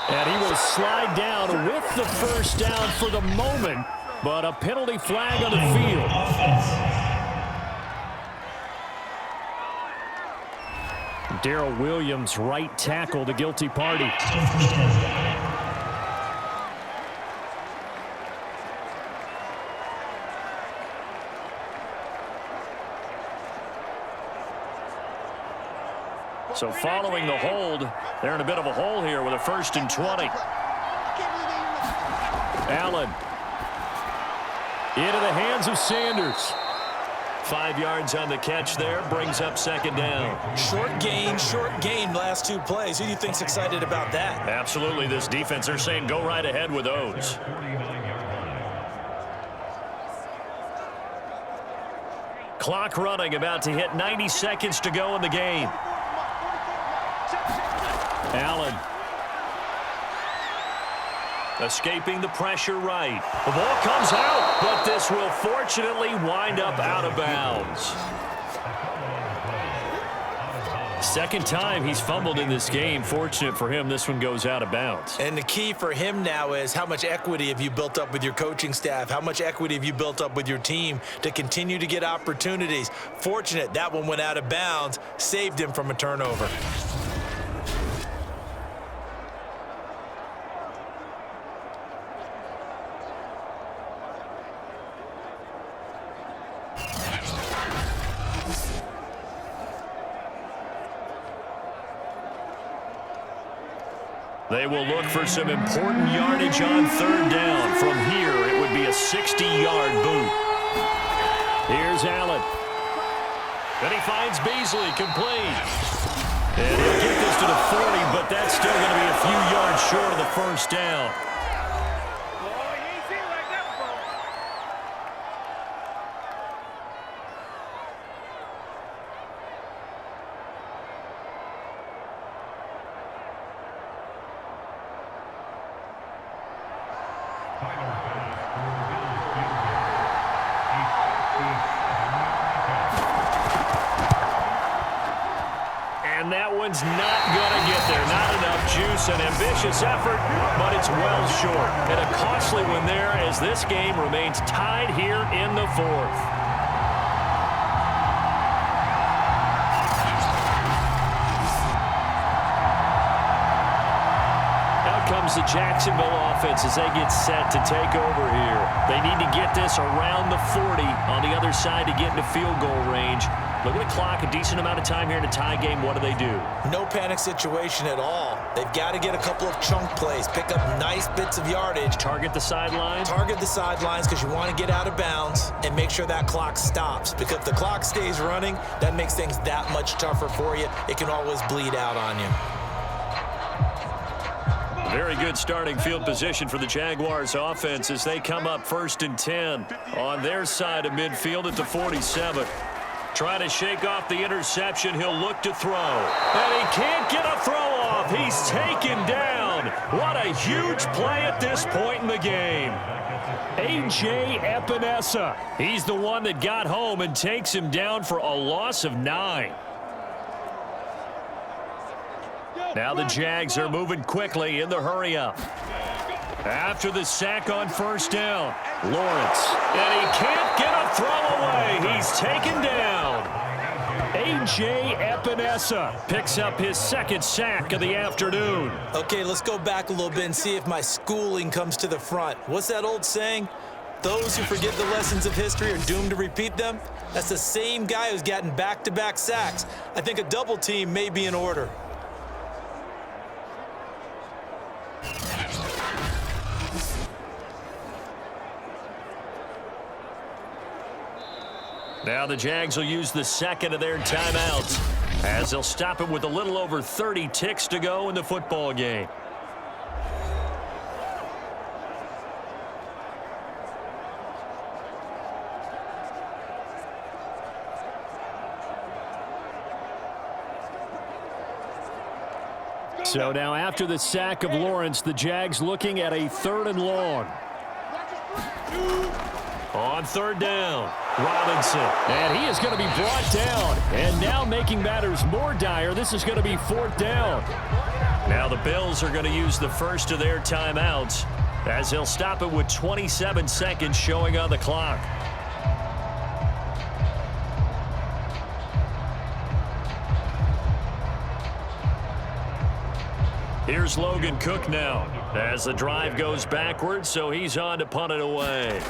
And he will slide down with the 1st down for the moment, but a penalty flag on the field. Darrell Williams, right tackle, the guilty party. So following the hold, they're in a bit of a hole here with a 1st and 20. Allen into the hands of Sanders. 5 yards on the catch there, brings up 2nd down. Short gain last 2 plays. Who do you think's excited about that? Absolutely, this defense, they're saying go right ahead with those. Clock running, about to hit 90 seconds to go in the game. Allen escaping the pressure right. The ball comes out, but this will fortunately wind up out of bounds. 2nd time he's fumbled in this game. Fortunate for him, this one goes out of bounds. And the key for him now is how much equity have you built up with your coaching staff? How much equity have you built up with your team to continue to get opportunities? Fortunate that one went out of bounds, saved him from a turnover. They will look for some important yardage on 3rd down. From here, it would be a 60-yard boot. Here's Allen. Then he finds Beasley, complete. And he'll get this to the 40, but that's still going to be a few yards short of the 1st down. And that one's not going to get there. Not enough juice. An ambitious effort, but it's well short. And a costly one there as this game remains tied here in the 4th. The Jacksonville offense as they get set to take over here. They need to get this around the 40 on the other side to get into field goal range. Look at the clock, a decent amount of time here in a tie game. What do? No panic situation at all. They've got to get a couple of chunk plays, pick up nice bits of yardage. Target the sidelines? Target the sidelines because you want to get out of bounds and make sure that clock stops. Because if the clock stays running, that makes things that much tougher for you. It can always bleed out on you. Very good starting field position for the Jaguars offense as they come up 1st and 10 on their side of midfield at the 47. Trying to shake off the interception. He'll look to throw. And he can't get a throw off. He's taken down. What a huge play at this point in the game. A.J. Epinesa. He's the one that got home and takes him down for a loss of 9. Now the Jags are moving quickly in the hurry-up. After the sack on 1st down, Lawrence. And he can't get a throw away. He's taken down. A.J. Epinesa picks up his 2nd sack of the afternoon. Okay, let's go back a little bit and see if my schooling comes to the front. What's that old saying? Those who forget the lessons of history are doomed to repeat them. That's the same guy who's gotten back-to-back sacks. I think a double team may be in order. Now the Jags will use the 2nd of their timeouts as they'll stop it with a little over 30 ticks to go in the football game. So now after the sack of Lawrence, the Jags looking at a 3rd and long. On 3rd down, Robinson. And he is going to be brought down. And now making matters more dire, this is going to be 4th down. Now the Bills are going to use the 1st of their timeouts as they'll stop it with 27 seconds showing on the clock. Here's Logan Cook now as the drive goes backwards, so he's on to punt it away.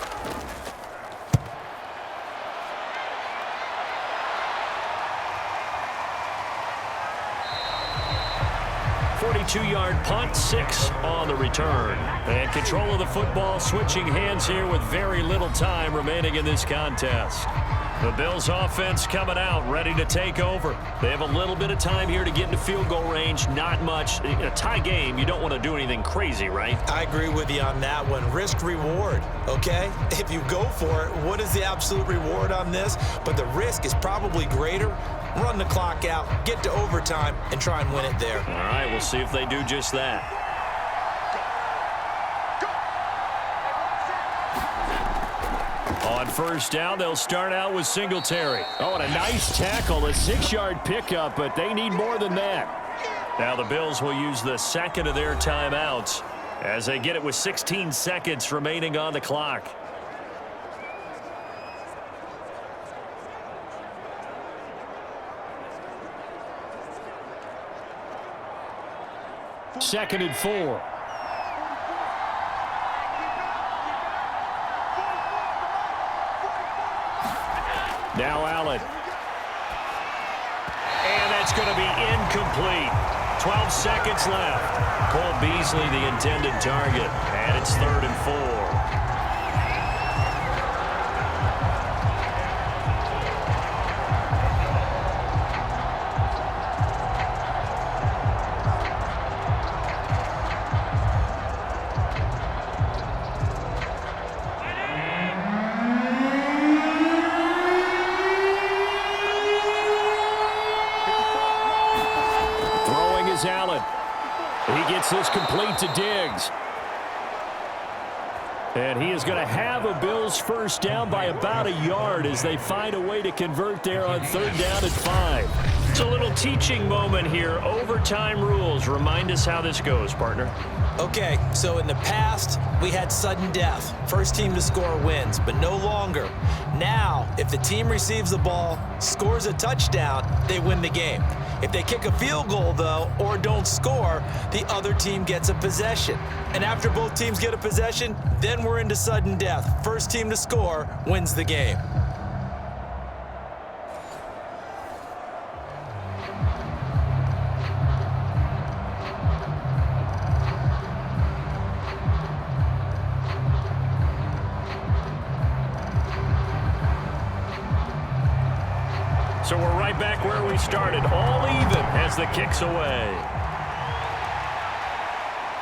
42-yard punt, 6 on the return. And control of the football switching hands here with very little time remaining in this contest. The Bills offense coming out, ready to take over. They have a little bit of time here to get into field goal range, not much. In a tie game, you don't want to do anything crazy, right? I agree with you on that one. Risk reward, okay? If you go for it, what is the absolute reward on this? But the risk is probably greater. Run the clock out, get to overtime, and try and win it there. All right, we'll see if they do just that. On 1st down, they'll start out with Singletary. Oh, and a nice tackle, a 6-yard pickup, but they need more than that. Now the Bills will use the 2nd of their timeouts as they get it with 16 seconds remaining on the clock. Second and 4. Now Allen. And that's going to be incomplete. 12 seconds left. Cole Beasley the intended target. And it's 3rd and 4. Allen. He gets this complete to Diggs. And he is going to have a Bills 1st down by about a yard as they find a way to convert there on 3rd down and 5. It's a little teaching moment here. Overtime rules. Remind us how this goes, partner. Okay, so in the past, we had sudden death. First team to score wins, but no longer. Now, if the team receives the ball, scores a touchdown, they win the game. If they kick a field goal, though, or don't score, the other team gets a possession. And after both teams get a possession, then we're into sudden death. First team to score wins the game. So we're right back where we started, all even as the kick's away.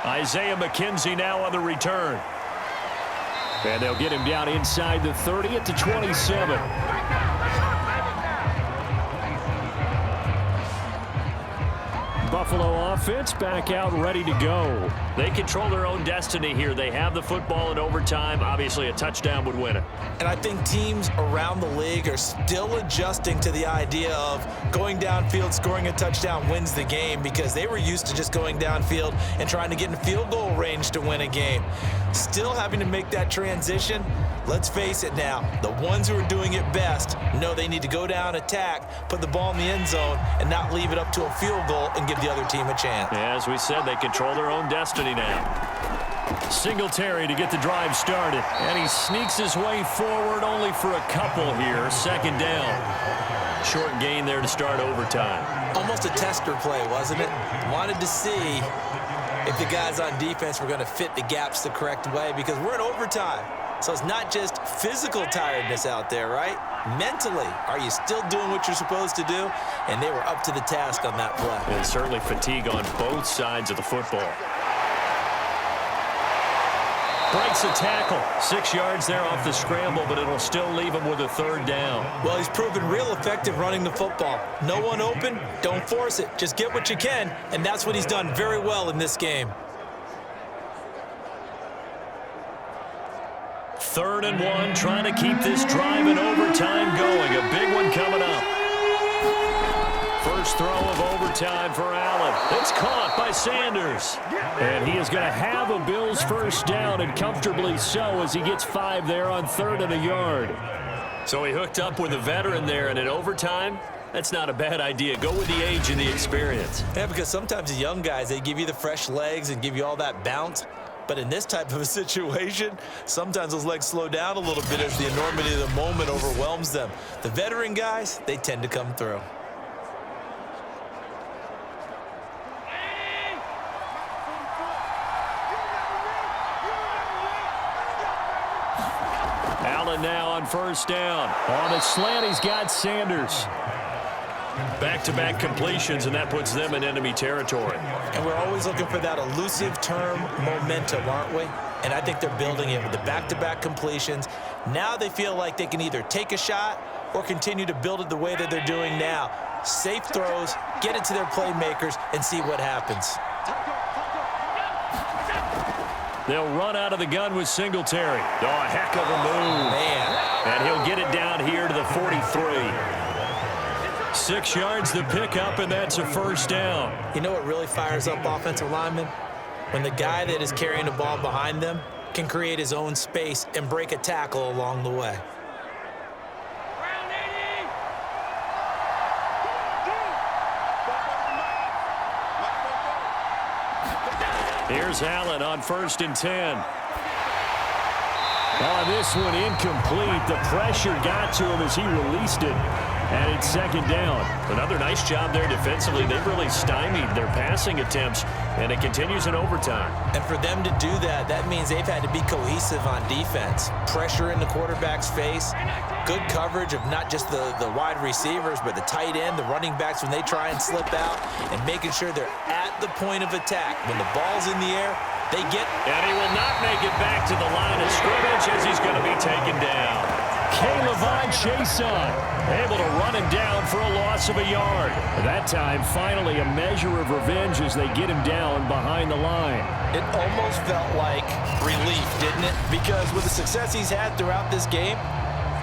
Isaiah McKenzie now on the return. And they'll get him down inside the 30 at the 27. Buffalo offense back out ready to go. They control their own destiny here. They have the football in overtime. Obviously, a touchdown would win it. And I think teams around the league are still adjusting to the idea of going downfield, scoring a touchdown wins the game, because they were used to just going downfield and trying to get in field goal range to win a game. Still having to make that transition. Let's face it now, the ones who are doing it best know they need to go down, attack, put the ball in the end zone, and not leave it up to a field goal and give the other team a chance. As we said, they control their own destiny now. Singletary to get the drive started. And he sneaks his way forward only for a couple here. Second down. Short gain there to start overtime. Almost a tester play, wasn't it? Wanted to see if the guys on defense were going to fit the gaps the correct way, because we're in overtime. So it's not just physical tiredness out there, right? Mentally, are you still doing what you're supposed to do? And they were up to the task on that play. And certainly fatigue on both sides of the football. Breaks a tackle. 6 yards there off the scramble, but it'll still leave him with a third down. Well, he's proven real effective running the football. No one open, don't force it. Just get what you can, and that's what he's done very well in this game. 3rd and 1, trying to keep this drive in overtime going. A big one coming up. First throw of overtime for Allen. It's caught by Sanders. And he is going to have a Bills first down, and comfortably so, as he gets 5 there on 3rd and a yard. So he hooked up with a veteran there, and in overtime, that's not a bad idea. Go with the age and the experience. Yeah, because sometimes the young guys, they give you the fresh legs and give you all that bounce. But in this type of a situation, sometimes those legs slow down a little bit as the enormity of the moment overwhelms them. The veteran guys, they tend to come through. Allen now on first down. On a slant, he's got Sanders. Back-to-back completions, and that puts them in enemy territory. And we're always looking for that elusive term, momentum, aren't we? And I think they're building it with the back-to-back completions. Now they feel like they can either take a shot or continue to build it the way that they're doing now. Safe throws, get it to their playmakers, and see what happens. They'll run out of the gun with Singletary. Oh, a heck of a move. Man. And he'll get it down here to the 43. 6 yards the pickup, and that's a first down. You know what really fires up offensive linemen? When the guy that is carrying the ball behind them can create his own space and break a tackle along the way. Here's Allen on 1st and 10. Oh, this one incomplete. The pressure got to him as he released it. And it's 2nd down. Another nice job there defensively. They've really stymied their passing attempts, and it continues in overtime. And for them to do that, that means they've had to be cohesive on defense. Pressure in the quarterback's face. Good coverage of not just the wide receivers, but the tight end, the running backs when they try and slip out, and making sure they're at the point of attack. When the ball's in the air, they get... And he will not make it back to the line of scrimmage as he's going to be taken down. K'Lavon Chaisson able to run him down for a loss of a yard. That time, finally, a measure of revenge as they get him down behind the line. It almost felt like relief, didn't it? Because with the success he's had throughout this game,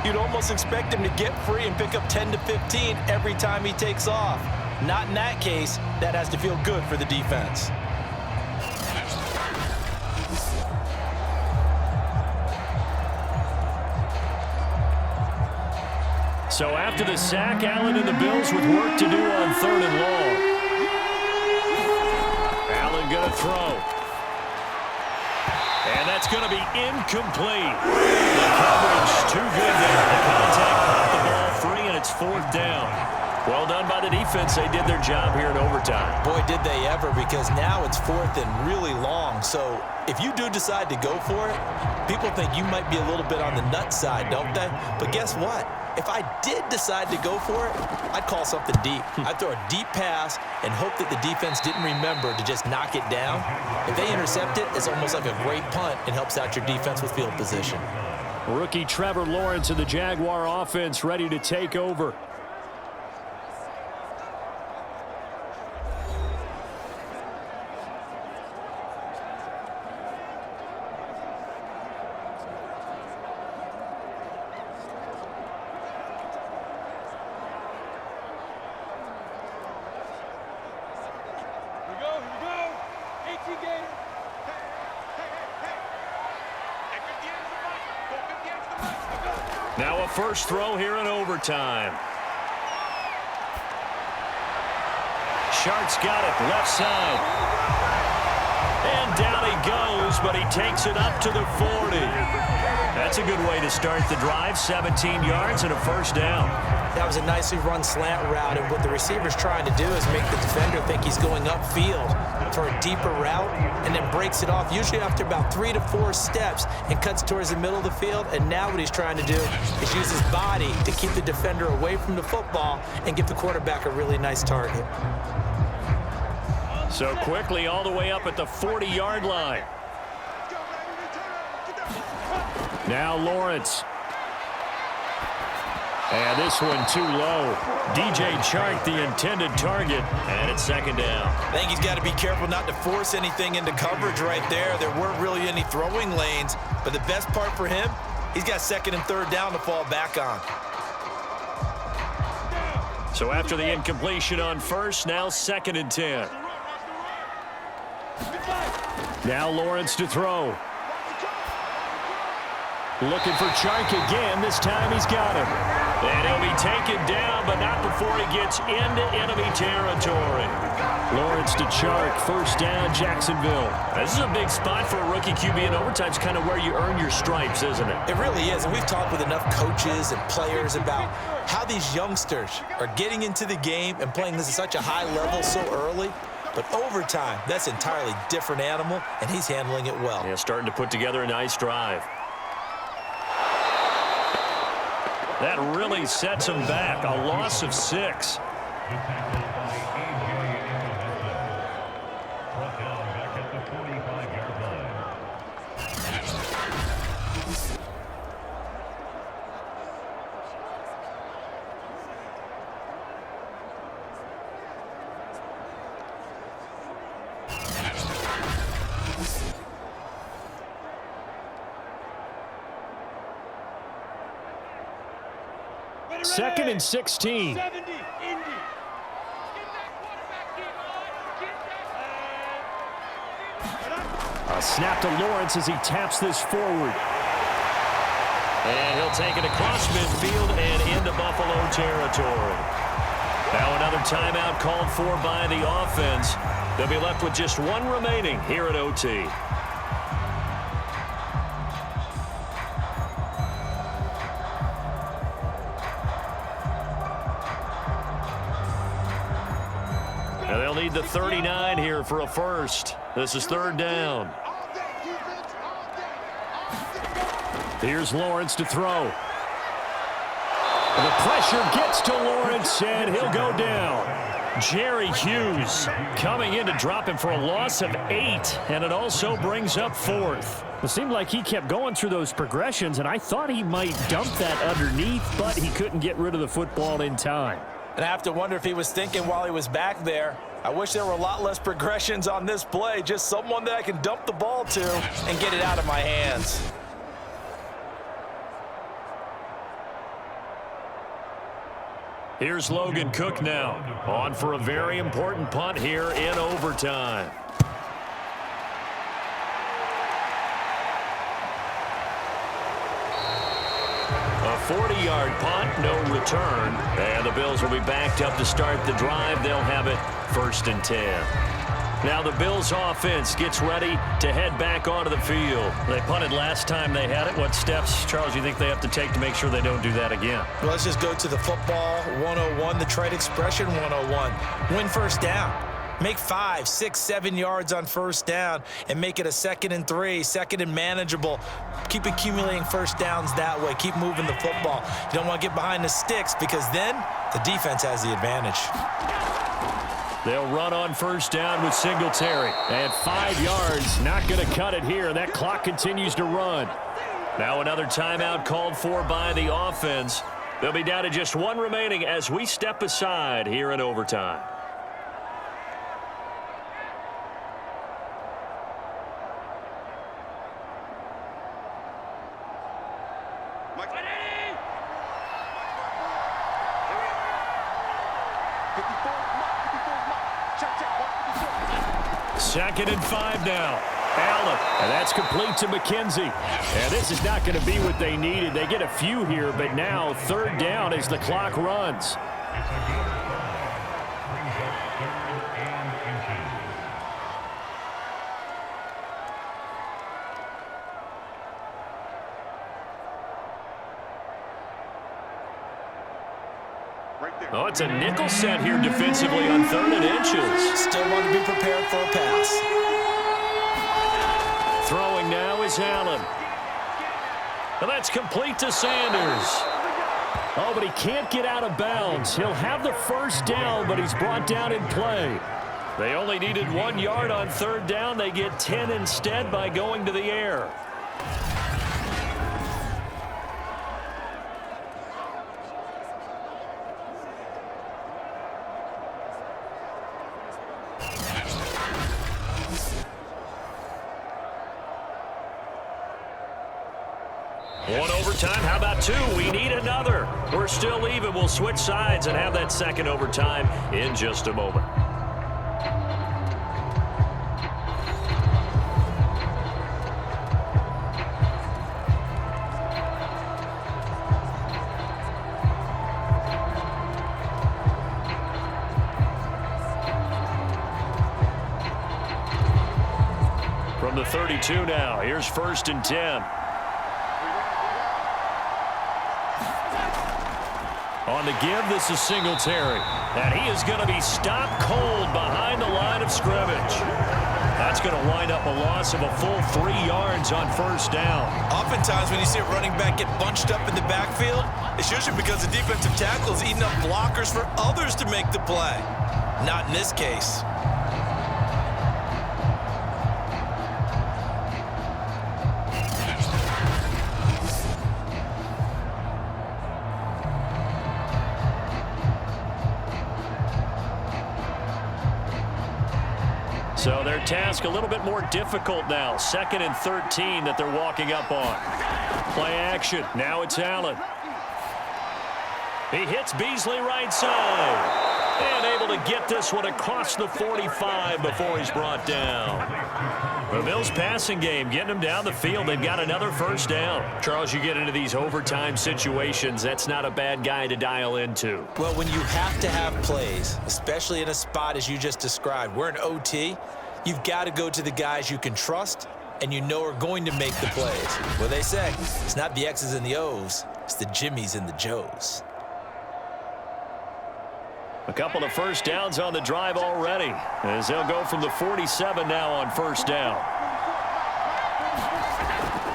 you'd almost expect him to get free and pick up 10 to 15 every time he takes off. Not in that case. That has to feel good for the defense. So after the sack, Allen and the Bills with work to do on 3rd and long. Allen going to throw. And that's going to be incomplete. The coverage too good there. The contact caught the ball free, and it's 4th down. Well done by the defense. They did their job here in overtime. Boy, did they ever, because now it's 4th and really long. So if you do decide to go for it, people think you might be a little bit on the nut side, don't they? But guess what? If I did decide to go for it, I'd call something deep. I'd throw a deep pass and hope that the defense didn't remember to just knock it down. If they intercept it, it's almost like a great punt. It helps out your defense with field position. Rookie Trevor Lawrence and the Jaguar offense ready to take over. Now a first throw here in overtime. Shark's got it left side. And down he goes, but he takes it up to the 40. That's a good way to start the drive. 17 yards and a first down. That was a nicely run slant route, and what the receiver's trying to do is make the defender think he's going upfield for a deeper route, and then breaks it off, usually after about 3 to 4 steps, and cuts towards the middle of the field. And now what he's trying to do is use his body to keep the defender away from the football and give the quarterback a really nice target. So quickly all the way up at the 40-yard line. Now Lawrence. And this one too low. DJ Chark, the intended target, and it's second down. I think he's got to be careful not to force anything into coverage right there. There weren't really any throwing lanes, but the best part for him, he's got 2nd and 3rd down to fall back on. So after the incompletion on first, now 2nd and 10. Now Lawrence to throw. Looking for Chark again. This time he's got him. And he'll be taken down, but not before he gets into enemy territory. Lawrence to Chark. First down, Jacksonville. This is a big spot for a rookie QB in overtime. It's kind of where you earn your stripes, isn't it? It really is, and we've talked with enough coaches and players about how these youngsters are getting into the game and playing this at such a high level so early. But overtime, that's an entirely different animal, and he's handling it well. Yeah, starting to put together a nice drive. That really sets him back. A loss of 6. Second and 16. A snap to Lawrence as he taps this forward. And he'll take it across midfield and into Buffalo territory. Now another timeout called for by the offense. They'll be left with just one remaining here at OT. And they'll need the 39 here for a first. This is 3rd down. Here's Lawrence to throw. The pressure gets to Lawrence, and he'll go down. Jerry Hughes coming in to drop him for a loss of 8, and it also brings up 4th. It seemed like he kept going through those progressions, and I thought he might dump that underneath, but he couldn't get rid of the football in time. And I have to wonder if he was thinking while he was back there, I wish there were a lot less progressions on this play, just someone that I can dump the ball to and get it out of my hands. Here's Logan Cook now, on for a very important punt here in overtime. A 40-yard punt, no return. And the Bills will be backed up to start the drive. They'll have it 1st and 10. Now the Bills offense gets ready to head back onto the field. They punted last time they had it. What steps, Charles, you think they have to take to make sure they don't do that again? Well, let's just go to the football 101, the trade expression 101. Win first down. Make 5, 6, 7 yards on first down and make it a 2nd and 3, 2nd and manageable. Keep accumulating first downs that way. Keep moving the football. You don't want to get behind the sticks because then the defense has the advantage. They'll run on first down with Singletary. At 5 yards, not going to cut it here. That clock continues to run. Now another timeout called for by the offense. They'll be down to just 1 remaining as we step aside here in overtime. Second and 5 now. Allen, and that's complete to McKenzie. And this is not going to be what they needed. They get a few here, but now 3rd down as the clock runs. Oh, it's a nickel set here defensively on 3rd and inches. Still want to be prepared for a pass. Throwing now is Allen. And that's complete to Sanders. Oh, but he can't get out of bounds. He'll have the first down, but he's brought down in play. They only needed 1 yard on 3rd down. They get 10 instead by going to the air. One overtime. How about 2? We need another. We're still even. We'll switch sides and have that 2nd overtime in just a moment. From the 32 now, here's 1st and 10. On the give, this is Singletary. And he is going to be stopped cold behind the line of scrimmage. That's going to wind up a loss of a full 3 yards on 1st down. Oftentimes when you see a running back get bunched up in the backfield, it's usually because the defensive tackle is eating up blockers for others to make the play. Not in this case. So their task a little bit more difficult now. 2nd and 13 that they're walking up on. Play action. Now it's Allen. He hits Beasley right side. And able to get this one across the 45 before he's brought down. The Bills passing game getting them down the field. They've got another 1st down. Charles, you get into these overtime situations, that's not a bad guy to dial into. Well, when you have to have plays, especially in a spot as you just described, we're in OT, you've got to go to the guys you can trust and you know are going to make the plays. Well, they say it's not the X's and the O's, it's the Jimmies and the Joes. A couple of 1st downs on the drive already, as they'll go from the 47 now on 1st down.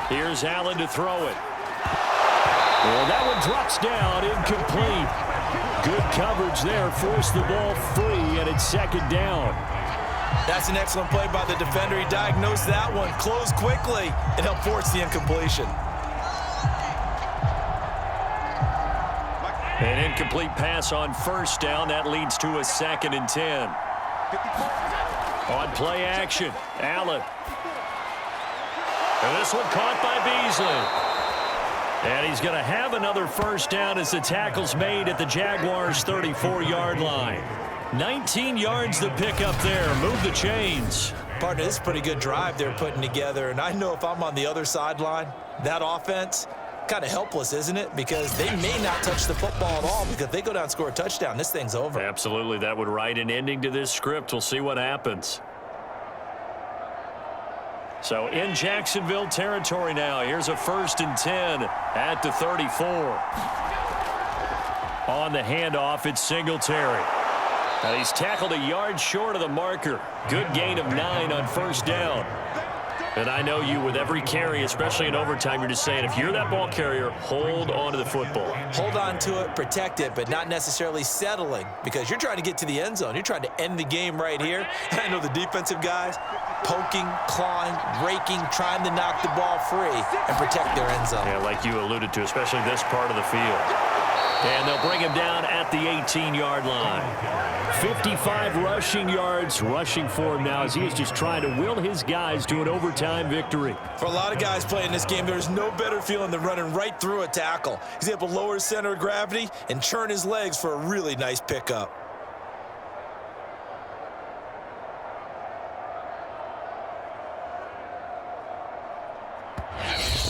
Here's Allen to throw it. Well, that one drops down, incomplete. Good coverage there, forced the ball free, and it's 2nd down. That's an excellent play by the defender. He diagnosed that one, closed quickly, and helped force the incompletion. An incomplete pass on 1st down. That leads to a 2nd and 10. On play action, Allen. And this one caught by Beasley. And he's going to have another 1st down as the tackle's made at the Jaguars' 34-yard line. 19 yards to pick up there. Move the chains. Partner, this is a pretty good drive they're putting together. And I know if I'm on the other sideline, that offense, kind of helpless, isn't it? Because they may not touch the football at all, because if they go down and score a touchdown, this thing's over. Absolutely. That would write an ending to this script. We'll see what happens. So in Jacksonville territory now. Here's a 1st and 10 at the 34. On the handoff, it's Singletary. Now he's tackled a yard short of the marker. Good gain of 9 on 1st down. And I know you, with every carry, especially in overtime, you're just saying, if you're that ball carrier, hold on to the football. Hold on to it, protect it, but not necessarily settling, because you're trying to get to the end zone. You're trying to end the game right here. And I know the defensive guys poking, clawing, raking, trying to knock the ball free and protect their end zone. Yeah, like you alluded to, especially this part of the field. And they'll bring him down at the 18-yard line. 55 rushing yards rushing for him now as he is just trying to will his guys to an overtime victory. For a lot of guys playing this game, there's no better feeling than running right through a tackle. He's able to lower his center of gravity and churn his legs for a really nice pickup.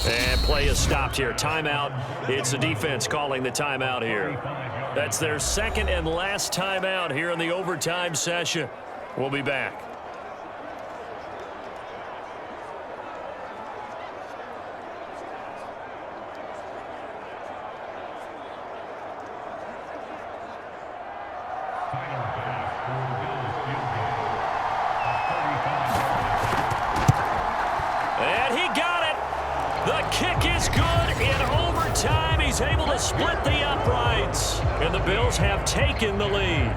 And play is stopped here. Timeout. It's the defense calling the timeout here. That's their second and last timeout here in the overtime session. We'll be back. And he got it. The kick is good in overtime. He's able to split the uprights. And the Bills have taken the lead.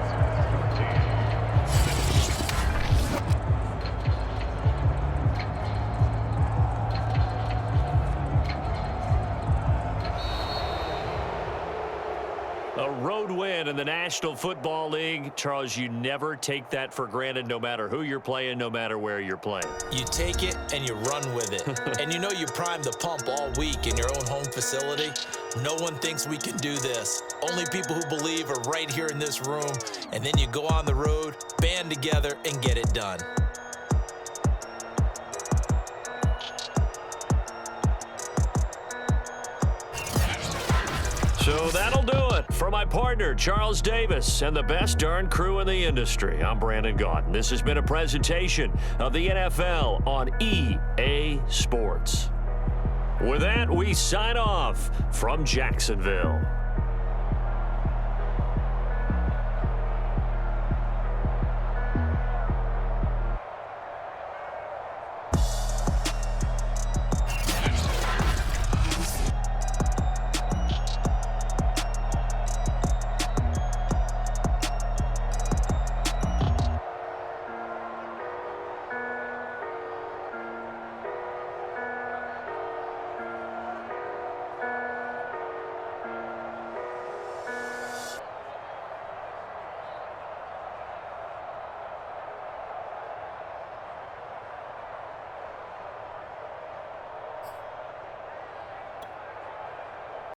A road win in the National Football League. Charles, you never take that for granted, no matter who you're playing, no matter where you're playing. You take it and you run with it. And you know you primed the pump all week in your own home facility. No one thinks we can do this. Only people who believe are right here in this room. And then you go on the road, band together, and get it done. So that'll do it for my partner, Charles Davis, and the best darn crew in the industry. I'm Brandon Gaudin. This has been a presentation of the NFL on EA Sports. With that, we sign off from Jacksonville.